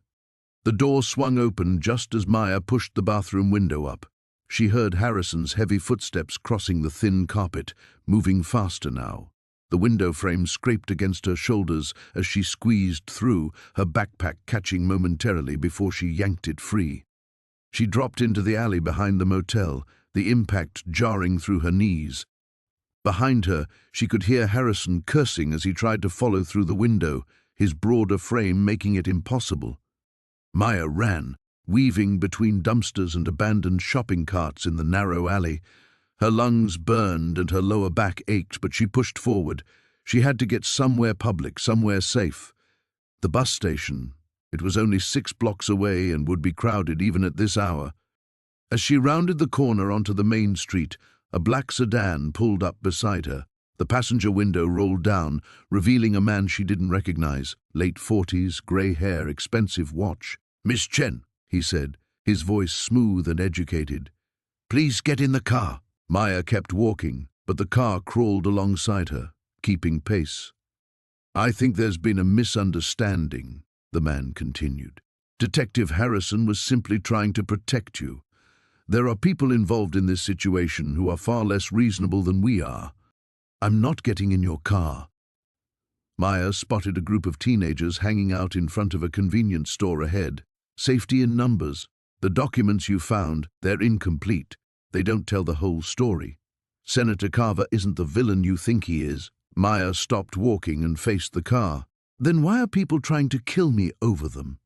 The door swung open just as Maya pushed the bathroom window up. She heard Harrison's heavy footsteps crossing the thin carpet, moving faster now. The window frame scraped against her shoulders as she squeezed through, her backpack catching momentarily before she yanked it free. She dropped into the alley behind the motel, the impact jarring through her knees. Behind her, she could hear Harrison cursing as he tried to follow through the window, his broader frame making it impossible. Maya ran, weaving between dumpsters and abandoned shopping carts in the narrow alley. Her lungs burned and her lower back ached, but she pushed forward. She had to get somewhere public, somewhere safe. The bus station. It was only 6 blocks away and would be crowded even at this hour. As she rounded the corner onto the main street, a black sedan pulled up beside her. The passenger window rolled down, revealing a man she didn't recognize. Late 40s, grey hair, expensive watch. "Miss Chen," he said, his voice smooth and educated. "Please get in the car." Maya kept walking, but the car crawled alongside her, keeping pace. "I think there's been a misunderstanding," the man continued. "Detective Harrison was simply trying to protect you. There are people involved in this situation who are far less reasonable than we are. I'm not getting in your car." Maya spotted a group of teenagers hanging out in front of a convenience store ahead. "Safety in numbers. The documents you found, they're incomplete. They don't tell the whole story. Senator Carver isn't the villain you think he is." Maya stopped walking and faced the car. "Then why are people trying to kill me over them?"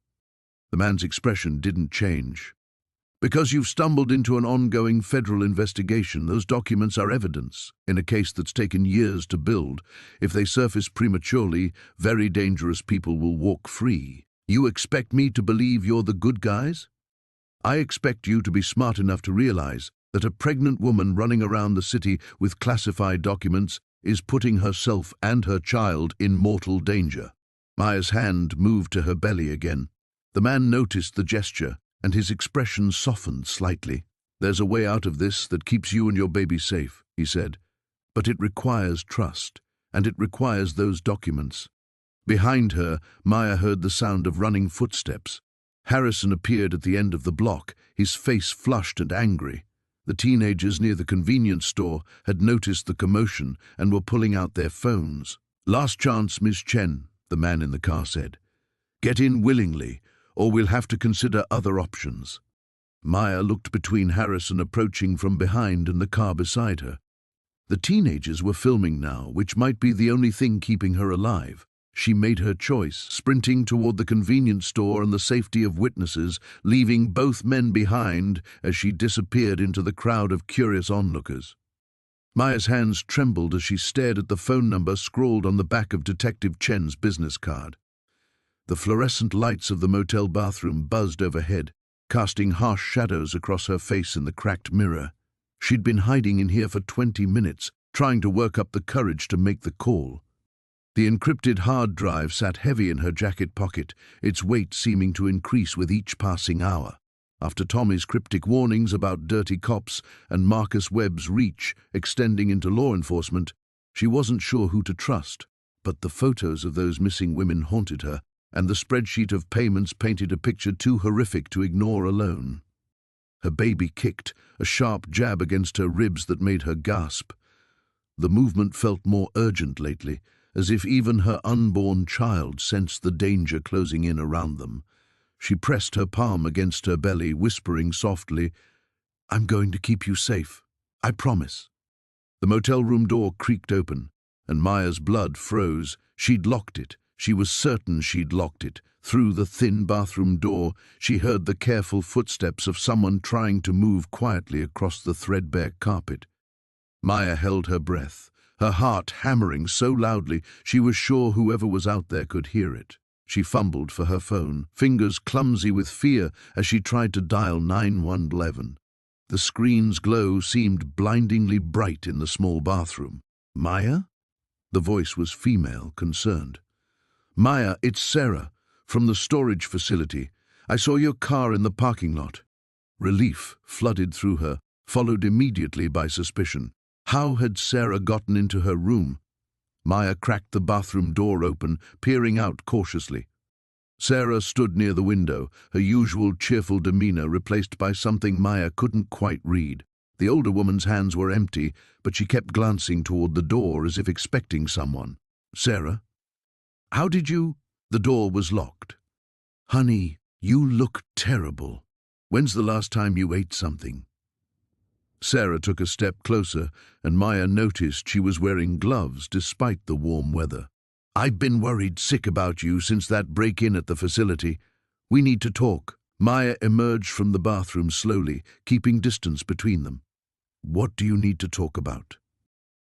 The man's expression didn't change. "Because you've stumbled into an ongoing federal investigation. Those documents are evidence in a case that's taken years to build. If they surface prematurely, very dangerous people will walk free. You expect me to believe you're the good guys? I expect you to be smart enough to realize that a pregnant woman running around the city with classified documents is putting herself and her child in mortal danger." Maya's hand moved to her belly again. The man noticed the gesture, and his expression softened slightly. "There's a way out of this that keeps you and your baby safe," he said. "But it requires trust, and it requires those documents." Behind her, Maya heard the sound of running footsteps. Harrison appeared at the end of the block, his face flushed and angry. The teenagers near the convenience store had noticed the commotion and were pulling out their phones. "Last chance, Miss Chen," the man in the car said. "Get in willingly, or we'll have to consider other options." Maya looked between Harrison approaching from behind and the car beside her. The teenagers were filming now, which might be the only thing keeping her alive. She made her choice, sprinting toward the convenience store and the safety of witnesses, leaving both men behind as she disappeared into the crowd of curious onlookers. Maya's hands trembled as she stared at the phone number scrawled on the back of Detective Chen's business card. The fluorescent lights of the motel bathroom buzzed overhead, casting harsh shadows across her face in the cracked mirror. She'd been hiding in here for 20 minutes, trying to work up the courage to make the call. The encrypted hard drive sat heavy in her jacket pocket, its weight seeming to increase with each passing hour. After Tommy's cryptic warnings about dirty cops and Marcus Webb's reach extending into law enforcement, she wasn't sure who to trust. But the photos of those missing women haunted her, and the spreadsheet of payments painted a picture too horrific to ignore alone. Her baby kicked, a sharp jab against her ribs that made her gasp. The movement felt more urgent lately, as if even her unborn child sensed the danger closing in around them. She pressed her palm against her belly, whispering softly, "I'm going to keep you safe. I promise." The motel room door creaked open, and Maya's blood froze. She'd locked it. She was certain she'd locked it. Through the thin bathroom door, she heard the careful footsteps of someone trying to move quietly across the threadbare carpet. Maya held her breath, her heart hammering so loudly she was sure whoever was out there could hear it. She fumbled for her phone, fingers clumsy with fear as she tried to dial 911. The screen's glow seemed blindingly bright in the small bathroom. "Maya?" The voice was female, concerned. "Maya, it's Sarah, from the storage facility. I saw your car in the parking lot." Relief flooded through her, followed immediately by suspicion. How had Sarah gotten into her room? Maya cracked the bathroom door open, peering out cautiously. Sarah stood near the window, her usual cheerful demeanor replaced by something Maya couldn't quite read. The older woman's hands were empty, but she kept glancing toward the door as if expecting someone. "Sarah? How did you—" The door was locked. "Honey, you look terrible. When's the last time you ate something?" Sarah took a step closer, and Maya noticed she was wearing gloves despite the warm weather. "I've been worried sick about you since that break-in at the facility. We need to talk." Maya emerged from the bathroom slowly, keeping distance between them. "What do you need to talk about?"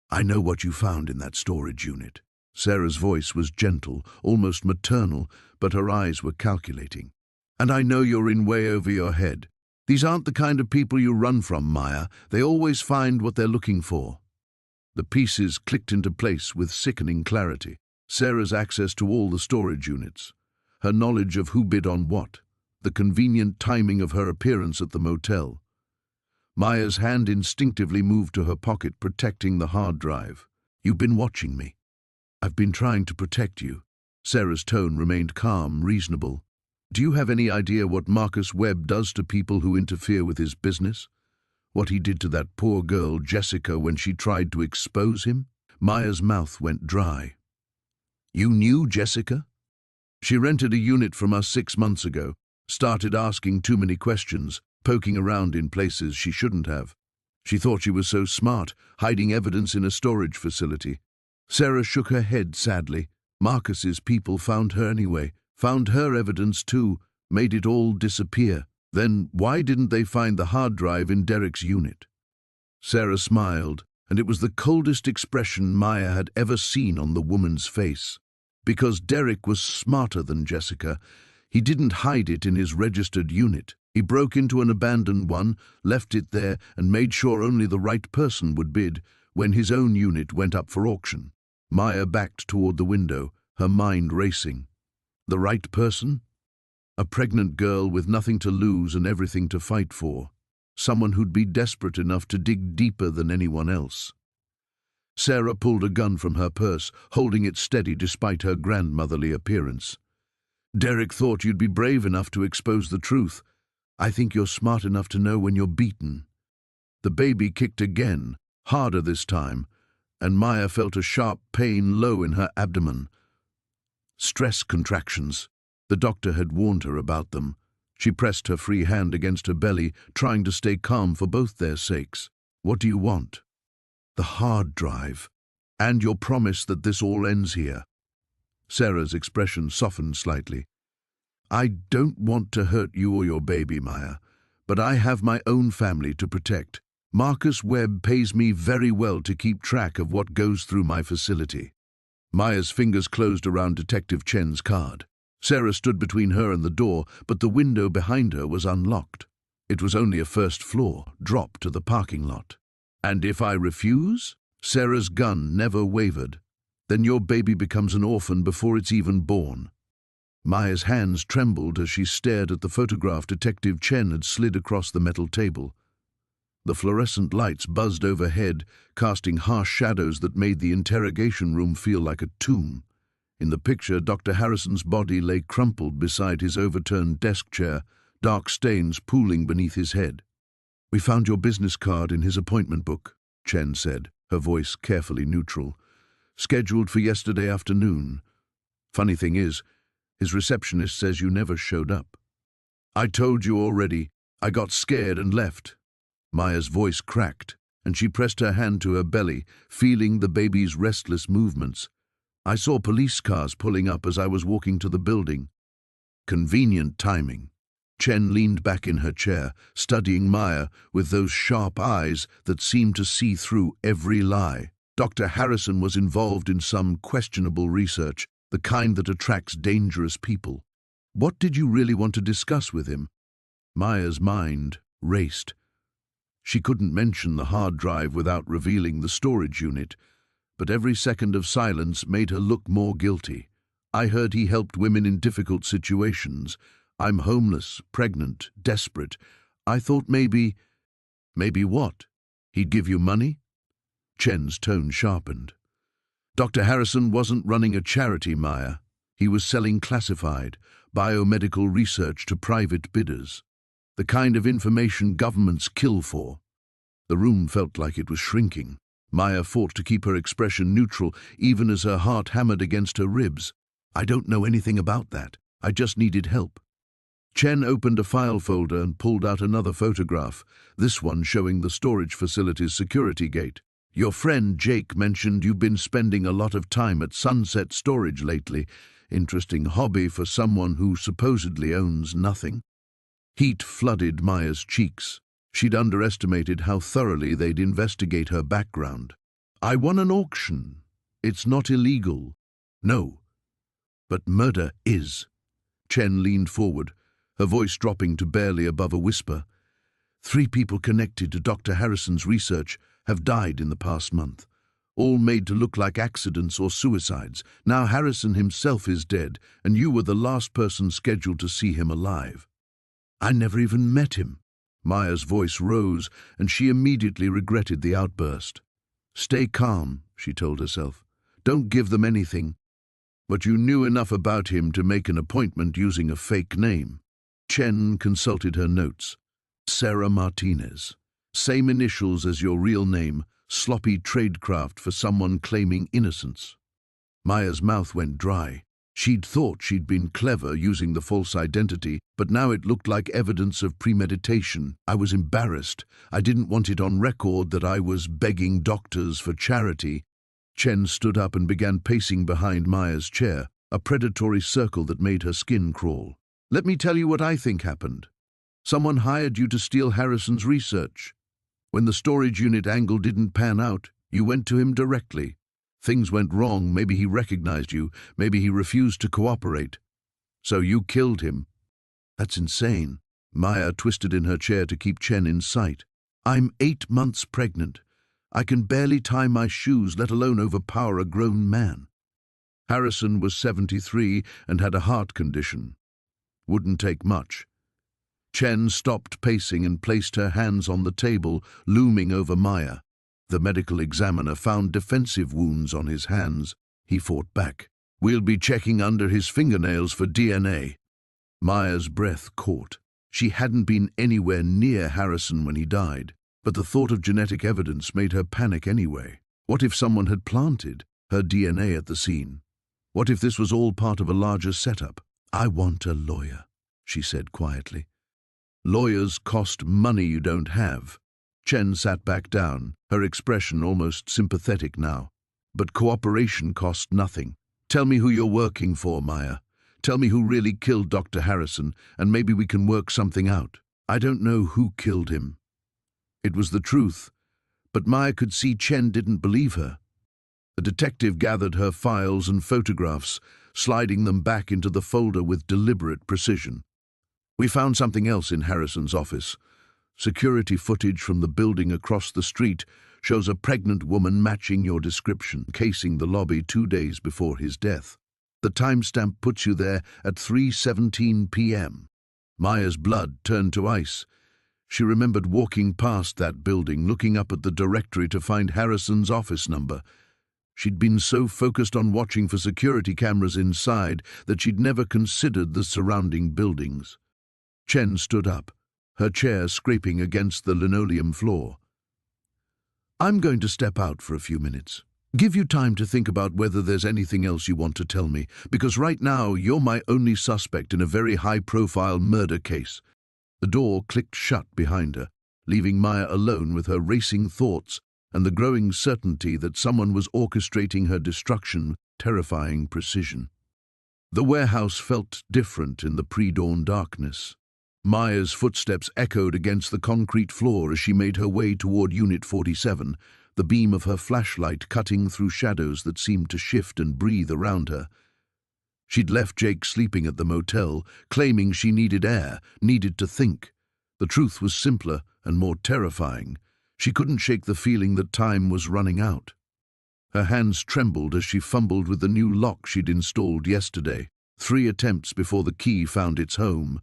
"I know what you found in that storage unit." Sarah's voice was gentle, almost maternal, but her eyes were calculating. "And I know you're in way over your head. These aren't the kind of people you run from, Maya. They always find what they're looking for." The pieces clicked into place with sickening clarity. Sarah's access to all the storage units, her knowledge of who bid on what, the convenient timing of her appearance at the motel. Maya's hand instinctively moved to her pocket, protecting the hard drive. "You've been watching me. I've been trying to protect you." Sarah's tone remained calm, reasonable. "Do you have any idea what Marcus Webb does to people who interfere with his business? What he did to that poor girl, Jessica, when she tried to expose him?" Maya's mouth went dry. "You knew Jessica?" "She rented a unit from us 6 months ago, started asking too many questions, poking around in places she shouldn't have. She thought she was so smart, hiding evidence in a storage facility." Sarah shook her head sadly. "Marcus's people found her anyway. Found her evidence too, made it all disappear. Then why didn't they find the hard drive in Derek's unit?" Sarah smiled, and it was the coldest expression Maya had ever seen on the woman's face. Because Derek was smarter than Jessica. He didn't hide it in his registered unit. He broke into an abandoned one, left it there, and made sure only the right person would bid when his own unit went up for auction. Maya backed toward the window, her mind racing. The right person? A pregnant girl with nothing to lose and everything to fight for. Someone who'd be desperate enough to dig deeper than anyone else. Sarah pulled a gun from her purse, holding it steady despite her grandmotherly appearance. "Derek thought you'd be brave enough to expose the truth. I think you're smart enough to know when you're beaten." The baby kicked again, harder this time, and Maya felt a sharp pain low in her abdomen. Stress contractions. The doctor had warned her about them. She pressed her free hand against her belly, trying to stay calm for both their sakes. "What do you want?" "The hard drive. And your promise that this all ends here." Sarah's expression softened slightly. I don't want to hurt you or your baby, Maya, but I have my own family to protect. Marcus Webb pays me very well to keep track of what goes through my facility. Maya's fingers closed around Detective Chen's card. Sarah stood between her and the door, but the window behind her was unlocked. It was only a first floor, drop to the parking lot. And if I refuse? Sarah's gun never wavered. Then your baby becomes an orphan before it's even born. Maya's hands trembled as she stared at the photograph Detective Chen had slid across the metal table. The fluorescent lights buzzed overhead, casting harsh shadows that made the interrogation room feel like a tomb. In the picture, Dr. Harrison's body lay crumpled beside his overturned desk chair, dark stains pooling beneath his head. We found your business card in his appointment book, Chen said, her voice carefully neutral. Scheduled for yesterday afternoon. Funny thing is, his receptionist says you never showed up. I told you already. I got scared and left. Maya's voice cracked, and she pressed her hand to her belly, feeling the baby's restless movements. I saw police cars pulling up as I was walking to the building. Convenient timing. Chen leaned back in her chair, studying Maya with those sharp eyes that seemed to see through every lie. Dr. Harrison was involved in some questionable research, the kind that attracts dangerous people. What did you really want to discuss with him? Maya's mind raced. She couldn't mention the hard drive without revealing the storage unit, but every second of silence made her look more guilty. I heard he helped women in difficult situations. I'm homeless, pregnant, desperate. I thought maybe what? He'd give you money? Chen's tone sharpened. Dr. Harrison wasn't running a charity, Maya. He was selling classified, biomedical research to private bidders. The kind of information governments kill for. The room felt like it was shrinking. Maya fought to keep her expression neutral, even as her heart hammered against her ribs. I don't know anything about that. I just needed help. Chen opened a file folder and pulled out another photograph, this one showing the storage facility's security gate. Your friend Jake mentioned you've been spending a lot of time at Sunset Storage lately. Interesting hobby for someone who supposedly owns nothing. Heat flooded Maya's cheeks. She'd underestimated how thoroughly they'd investigate her background. I won an auction. It's not illegal. No. But murder is. Chen leaned forward, her voice dropping to barely above a whisper. 3 people connected to Dr. Harrison's research have died in the past month, all made to look like accidents or suicides. Now Harrison himself is dead, and you were the last person scheduled to see him alive. I never even met him. Maya's voice rose, and she immediately regretted the outburst. Stay calm, she told herself. Don't give them anything. But you knew enough about him to make an appointment using a fake name. Chen consulted her notes. Sarah Martinez. Same initials as your real name, sloppy tradecraft for someone claiming innocence. Maya's mouth went dry. She'd thought she'd been clever using the false identity, but now it looked like evidence of premeditation. I was embarrassed. I didn't want it on record that I was begging doctors for charity. Chen stood up and began pacing behind Maya's chair, a predatory circle that made her skin crawl. Let me tell you what I think happened. Someone hired you to steal Harrison's research. When the storage unit angle didn't pan out, you went to him directly. Things went wrong. Maybe he recognized you. Maybe he refused to cooperate. So you killed him. That's insane. Maya twisted in her chair to keep Chen in sight. I'm 8 months pregnant. I can barely tie my shoes, let alone overpower a grown man. Harrison was 73 and had a heart condition. Wouldn't take much. Chen stopped pacing and placed her hands on the table, looming over Maya. The medical examiner found defensive wounds on his hands. He fought back. We'll be checking under his fingernails for DNA. Maya's breath caught. She hadn't been anywhere near Harrison when he died, but the thought of genetic evidence made her panic anyway. What if someone had planted her DNA at the scene? What if this was all part of a larger setup? I want a lawyer, she said quietly. Lawyers cost money you don't have. Chen sat back down, her expression almost sympathetic now. But cooperation cost nothing. Tell me who you're working for, Maya. Tell me who really killed Dr. Harrison, and maybe we can work something out. I don't know who killed him. It was the truth, but Maya could see Chen didn't believe her. The detective gathered her files and photographs, sliding them back into the folder with deliberate precision. We found something else in Harrison's office. Security footage from the building across the street shows a pregnant woman matching your description, casing the lobby 2 days before his death. The timestamp puts you there at 3:17 p.m. Maya's blood turned to ice. She remembered walking past that building, looking up at the directory to find Harrison's office number. She'd been so focused on watching for security cameras inside that she'd never considered the surrounding buildings. Chen stood up, her chair scraping against the linoleum floor. I'm going to step out for a few minutes. Give you time to think about whether there's anything else you want to tell me, because right now you're my only suspect in a very high-profile murder case. The door clicked shut behind her, leaving Maya alone with her racing thoughts and the growing certainty that someone was orchestrating her destruction with terrifying precision. The warehouse felt different in the pre-dawn darkness. Maya's footsteps echoed against the concrete floor as she made her way toward Unit 47, the beam of her flashlight cutting through shadows that seemed to shift and breathe around her. She'd left Jake sleeping at the motel, claiming she needed air, needed to think. The truth was simpler and more terrifying. She couldn't shake the feeling that time was running out. Her hands trembled as she fumbled with the new lock she'd installed yesterday, 3 attempts before the key found its home.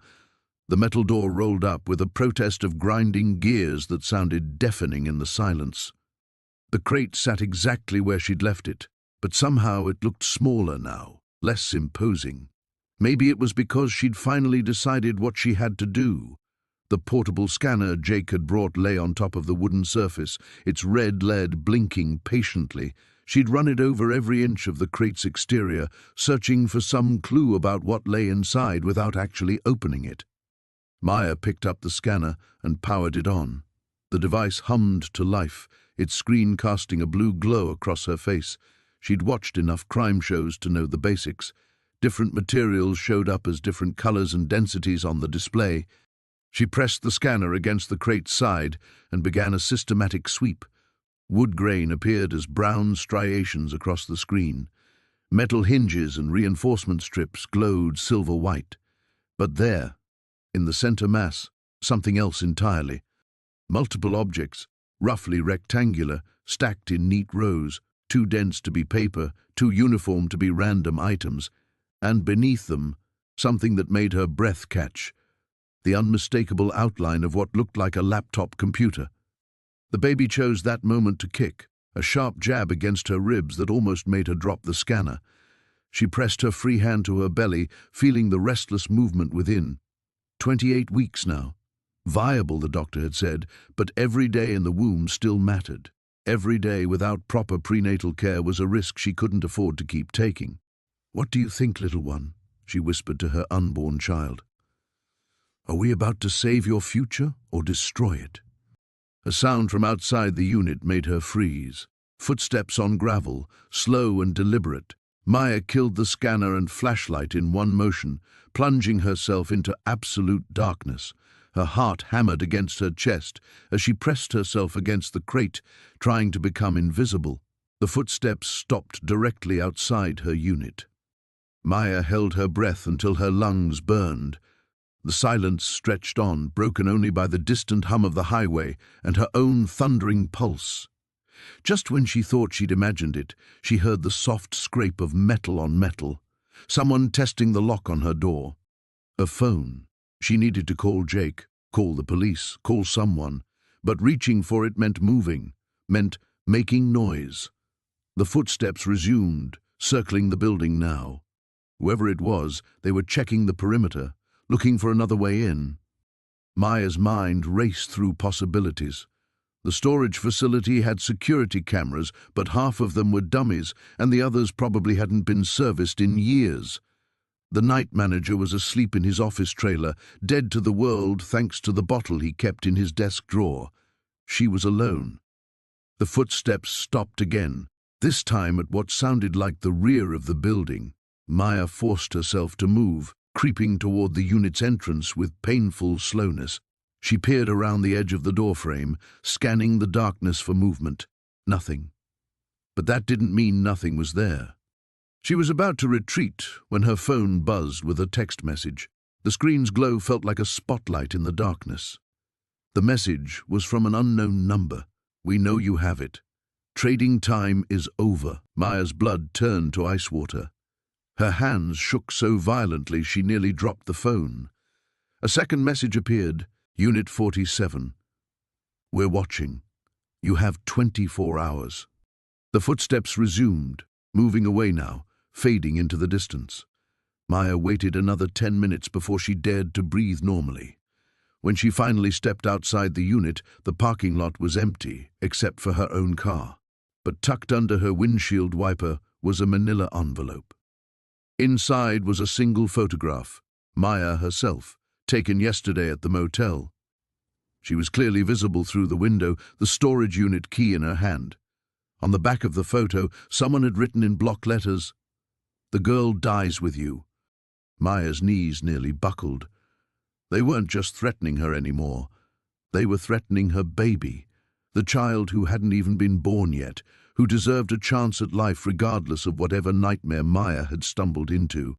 The metal door rolled up with a protest of grinding gears that sounded deafening in the silence. The crate sat exactly where she'd left it, but somehow it looked smaller now, less imposing. Maybe it was because she'd finally decided what she had to do. The portable scanner Jake had brought lay on top of the wooden surface, its red lead blinking patiently. She'd run it over every inch of the crate's exterior, searching for some clue about what lay inside without actually opening it. Maya picked up the scanner and powered it on. The device hummed to life, its screen casting a blue glow across her face. She'd watched enough crime shows to know the basics. Different materials showed up as different colors and densities on the display. She pressed the scanner against the crate's side and began a systematic sweep. Wood grain appeared as brown striations across the screen. Metal hinges and reinforcement strips glowed silver-white. But there, in the center mass, something else entirely. Multiple objects, roughly rectangular, stacked in neat rows, too dense to be paper, too uniform to be random items, and beneath them, something that made her breath catch, the unmistakable outline of what looked like a laptop computer. The baby chose that moment to kick, a sharp jab against her ribs that almost made her drop the scanner. She pressed her free hand to her belly, feeling the restless movement within. 28 weeks now. Viable, the doctor had said, but every day in the womb still mattered. Every day without proper prenatal care was a risk she couldn't afford to keep taking. "What do you think, little one?" she whispered to her unborn child. "Are we about to save your future or destroy it?" A sound from outside the unit made her freeze. Footsteps on gravel, slow and deliberate. Maya killed the scanner and flashlight in one motion, plunging herself into absolute darkness. Her heart hammered against her chest as she pressed herself against the crate, trying to become invisible. The footsteps stopped directly outside her unit. Maya held her breath until her lungs burned. The silence stretched on, broken only by the distant hum of the highway and her own thundering pulse. Just when she thought she'd imagined it, she heard the soft scrape of metal on metal. Someone testing the lock on her door. A phone. She needed to call Jake, call the police, call someone. But reaching for it meant moving, meant making noise. The footsteps resumed, circling the building now. Whoever it was, they were checking the perimeter, looking for another way in. Maya's mind raced through possibilities. The storage facility had security cameras, but half of them were dummies, and the others probably hadn't been serviced in years. The night manager was asleep in his office trailer, dead to the world thanks to the bottle he kept in his desk drawer. She was alone. The footsteps stopped again, This time at what sounded like the rear of the building. Maya forced herself to move, creeping toward the unit's entrance with painful slowness. She peered around the edge of the doorframe, scanning the darkness for movement. Nothing. But that didn't mean nothing was there. She was about to retreat when her phone buzzed with a text message. The screen's glow felt like a spotlight in the darkness. The message was from an unknown number. "We know you have it. Trading time is over." Maya's blood turned to ice water. Her hands shook so violently she nearly dropped the phone. A second message appeared. "Unit 47. We're watching. You have 24 hours. The footsteps resumed, moving away now, fading into the distance. Maya waited another 10 minutes before she dared to breathe normally. When she finally stepped outside the unit, the parking lot was empty, except for her own car. But tucked under her windshield wiper was a manila envelope. Inside was a single photograph, Maya herself, taken yesterday at the motel. She was clearly visible through the window, the storage unit key in her hand. On the back of the photo, someone had written in block letters, "The girl dies with you." Maya's knees nearly buckled. They weren't just threatening her anymore. They were threatening her baby, the child who hadn't even been born yet, who deserved a chance at life regardless of whatever nightmare Maya had stumbled into.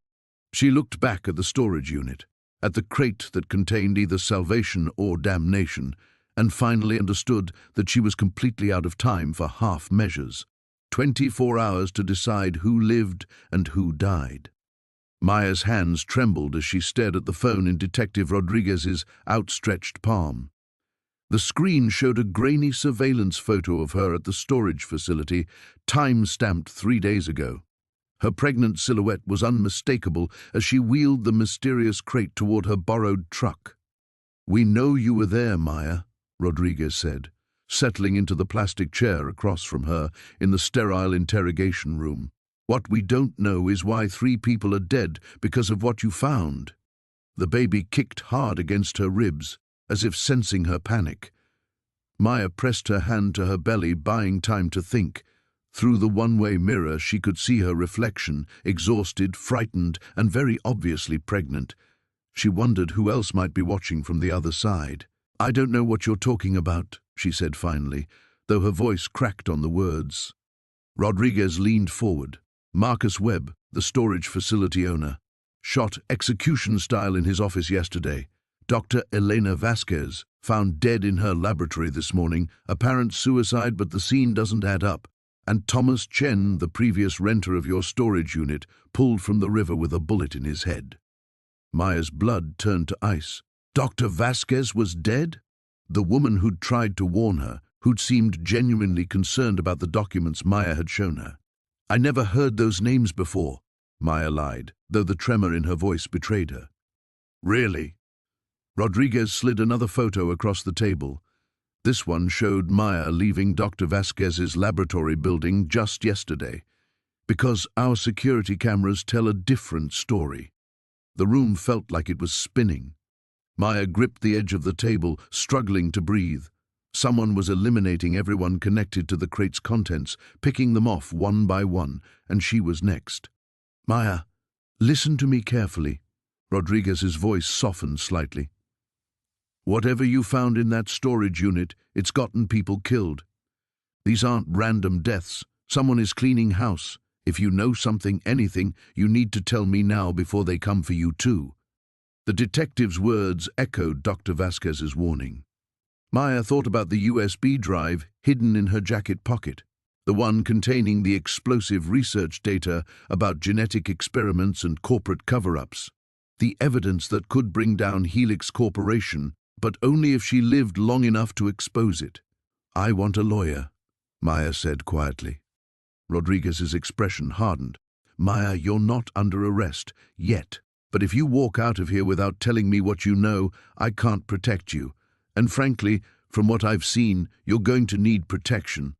She looked back at the storage unit, at the crate that contained either salvation or damnation, and finally understood that she was completely out of time for half measures. 24 hours to decide who lived and who died. Maya's hands trembled as she stared at the phone in Detective Rodriguez's outstretched palm. The screen showed a grainy surveillance photo of her at the storage facility, time-stamped 3 days ago. Her pregnant silhouette was unmistakable as she wheeled the mysterious crate toward her borrowed truck. "We know you were there, Maya," Rodriguez said, settling into the plastic chair across from her in the sterile interrogation room. "What we don't know is why 3 people are dead because of what you found." The baby kicked hard against her ribs, as if sensing her panic. Maya pressed her hand to her belly, buying time to think. Through the one-way mirror, she could see her reflection, exhausted, frightened, and very obviously pregnant. She wondered who else might be watching from the other side. "I don't know what you're talking about," she said finally, though her voice cracked on the words. Rodriguez leaned forward. Marcus Webb, the storage facility owner, shot execution style in his office yesterday. Dr. Elena Vasquez, found dead in her laboratory this morning, apparent suicide, but the scene doesn't add up. And Thomas Chen, the previous renter of your storage unit, pulled from the river with a bullet in his head. Maya's blood turned to ice. Dr. Vasquez was dead? The woman who'd tried to warn her, who'd seemed genuinely concerned about the documents Maya had shown her. "I never heard those names before," Maya lied, though the tremor in her voice betrayed her. "Really?" Rodriguez slid another photo across the table. This one showed Maya leaving Dr. Vasquez's laboratory building just yesterday. "Because our security cameras tell a different story." The room felt like it was spinning. Maya gripped the edge of the table, struggling to breathe. Someone was eliminating everyone connected to the crate's contents, picking them off one by one, and she was next. "Maya, listen to me carefully." Rodriguez's voice softened slightly. "Whatever you found in that storage unit, it's gotten people killed. These aren't random deaths. Someone is cleaning house. If you know something, anything, you need to tell me now before they come for you too." The detective's words echoed Dr. Vasquez's warning. Maya thought about the USB drive hidden in her jacket pocket, the one containing the explosive research data about genetic experiments and corporate cover-ups. The evidence that could bring down Helix Corporation, but only if she lived long enough to expose it. "I want a lawyer," Maya said quietly. Rodriguez's expression hardened. "Maya, you're not under arrest, yet. But if you walk out of here without telling me what you know, I can't protect you. And frankly, from what I've seen, you're going to need protection."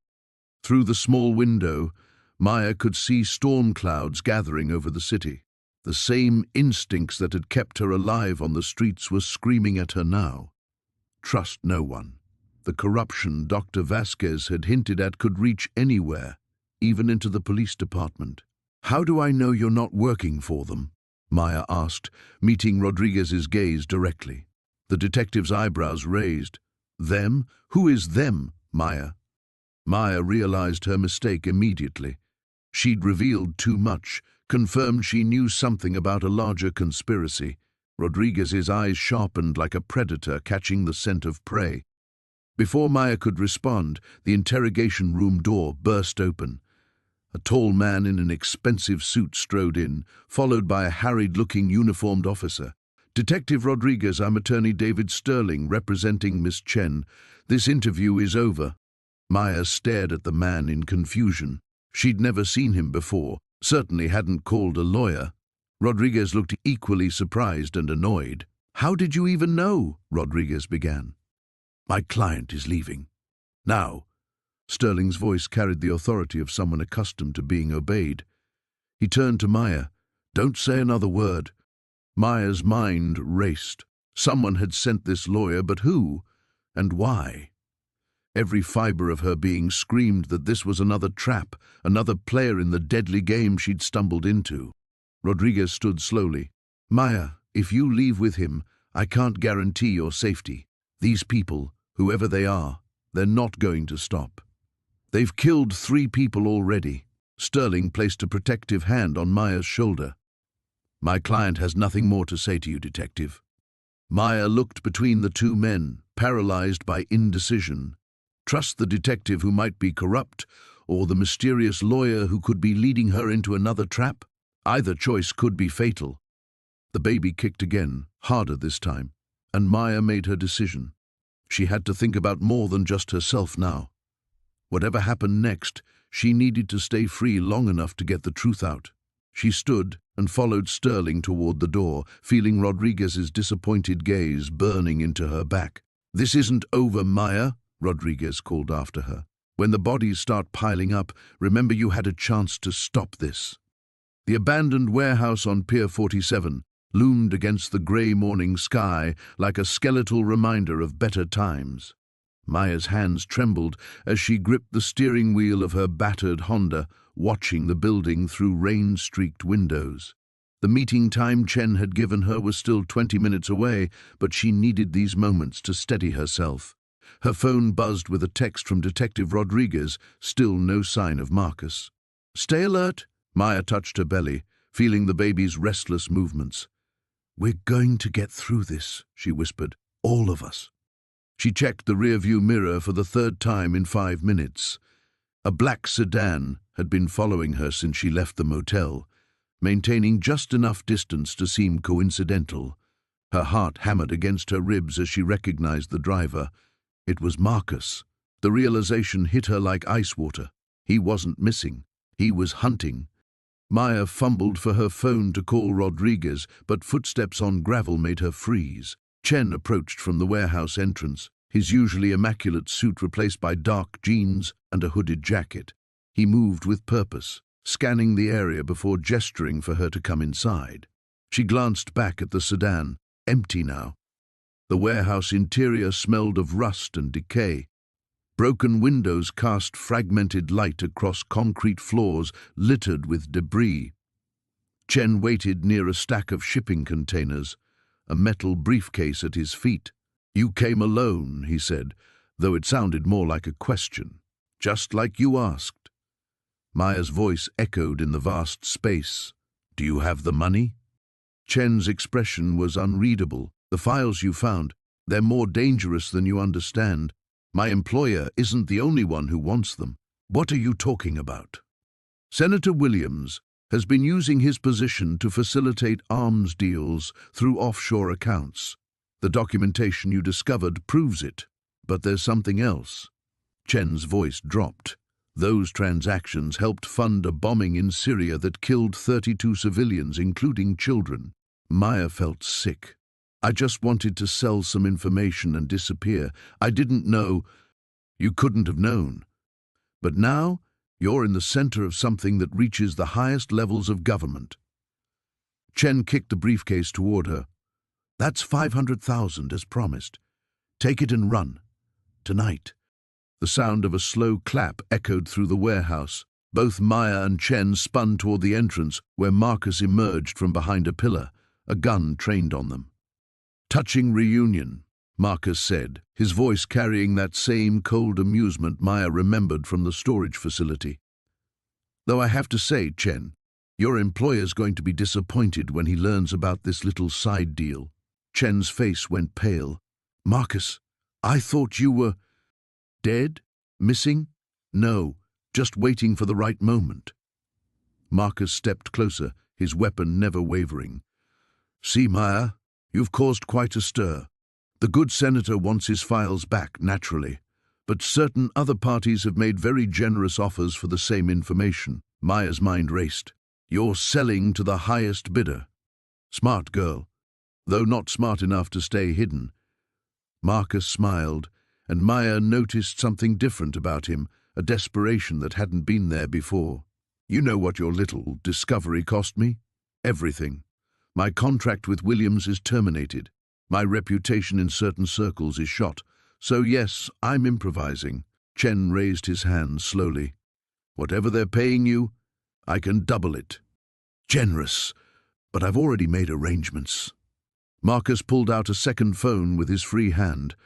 Through the small window, Maya could see storm clouds gathering over the city. The same instincts that had kept her alive on the streets were screaming at her now. Trust no one. The corruption Dr. Vasquez had hinted at could reach anywhere, even into the police department. How do I know you're not working for them? Maya asked, meeting Rodriguez's gaze directly. The detective's eyebrows raised. Them? Who is them, Maya? Maya realized her mistake immediately. She'd revealed too much, confirmed she knew something about a larger conspiracy. Rodriguez's eyes sharpened like a predator catching the scent of prey. Before Maya could respond, the interrogation room door burst open. A tall man in an expensive suit strode in, followed by a harried-looking uniformed officer. "Detective Rodriguez, I'm attorney David Sterling, representing Miss Chen. This interview is over." Maya stared at the man in confusion. She'd never seen him before, certainly hadn't called a lawyer. Rodriguez looked equally surprised and annoyed. "How did you even know?" Rodriguez began. "My client is leaving. Now." Sterling's voice carried the authority of someone accustomed to being obeyed. He turned to Maya. "Don't say another word." Maya's mind raced. Someone had sent this lawyer, but who? And why? Every fiber of her being screamed that this was another trap, another player in the deadly game she'd stumbled into. Rodriguez stood slowly. "Maya, if you leave with him, I can't guarantee your safety. These people, whoever they are, they're not going to stop. They've killed 3 people already." Sterling placed a protective hand on Maya's shoulder. "My client has nothing more to say to you, detective." Maya looked between the two men, paralyzed by indecision. Trust the detective who might be corrupt, or the mysterious lawyer who could be leading her into another trap? Either choice could be fatal. The baby kicked again, harder this time, and Maya made her decision. She had to think about more than just herself now. Whatever happened next, she needed to stay free long enough to get the truth out. She stood and followed Sterling toward the door, feeling Rodriguez's disappointed gaze burning into her back. "This isn't over, Maya," Rodriguez called after her. "When the bodies start piling up, remember you had a chance to stop this." The abandoned warehouse on Pier 47 loomed against the gray morning sky like a skeletal reminder of better times. Maya's hands trembled as she gripped the steering wheel of her battered Honda, watching the building through rain-streaked windows. The meeting time Chen had given her was still 20 minutes away, but she needed these moments to steady herself. Her phone buzzed with a text from Detective Rodriguez, still no sign of Marcus. "Stay alert." Maya touched her belly, feeling the baby's restless movements. "We're going to get through this," she whispered. "All of us." She checked the rearview mirror for the 3rd time in 5 minutes. A black sedan had been following her since she left the motel, maintaining just enough distance to seem coincidental. Her heart hammered against her ribs as she recognized the driver. It was Marcus. The realization hit her like ice water. He wasn't missing. He was hunting. Maya fumbled for her phone to call Rodriguez, but footsteps on gravel made her freeze. Chen approached from the warehouse entrance, his usually immaculate suit replaced by dark jeans and a hooded jacket. He moved with purpose, scanning the area before gesturing for her to come inside. She glanced back at the sedan, empty now. The warehouse interior smelled of rust and decay. Broken windows cast fragmented light across concrete floors littered with debris. Chen waited near a stack of shipping containers, a metal briefcase at his feet. "You came alone," he said, though it sounded more like a question. "Just like you asked." Maya's voice echoed in the vast space. "Do you have the money?" Chen's expression was unreadable. "The files you found, they're more dangerous than you understand. My employer isn't the only one who wants them." "What are you talking about?" "Senator Williams has been using his position to facilitate arms deals through offshore accounts. The documentation you discovered proves it, but there's something else." Chen's voice dropped. "Those transactions helped fund a bombing in Syria that killed 32 civilians, including children." Maya felt sick. "I just wanted to sell some information and disappear. I didn't know." "You couldn't have known. But now, you're in the center of something that reaches the highest levels of government." Chen kicked the briefcase toward her. "That's 500,000 as promised. Take it and run. Tonight." The sound of a slow clap echoed through the warehouse. Both Maya and Chen spun toward the entrance, where Marcus emerged from behind a pillar, a gun trained on them. "Touching reunion," Marcus said, his voice carrying that same cold amusement Maya remembered from the storage facility. "Though I have to say, Chen, your employer's going to be disappointed when he learns about this little side deal." Chen's face went pale. "Marcus, I thought you were dead? Missing?" "No, just waiting for the right moment." Marcus stepped closer, his weapon never wavering. "See, Maya, you've caused quite a stir. The good senator wants his files back, naturally, but certain other parties have made very generous offers for the same information." Maya's mind raced. "You're selling to the highest bidder." Smart girl, though not smart enough to stay hidden. Marcus smiled, and Maya noticed something different about him, a desperation that hadn't been there before. "You know what your little discovery cost me? Everything. My contract with Williams is terminated. My reputation in certain circles is shot. So yes, I'm improvising." Chen raised his hand slowly. "Whatever they're paying you, I can double it." "Generous, but I've already made arrangements." Marcus pulled out a second phone with his free hand.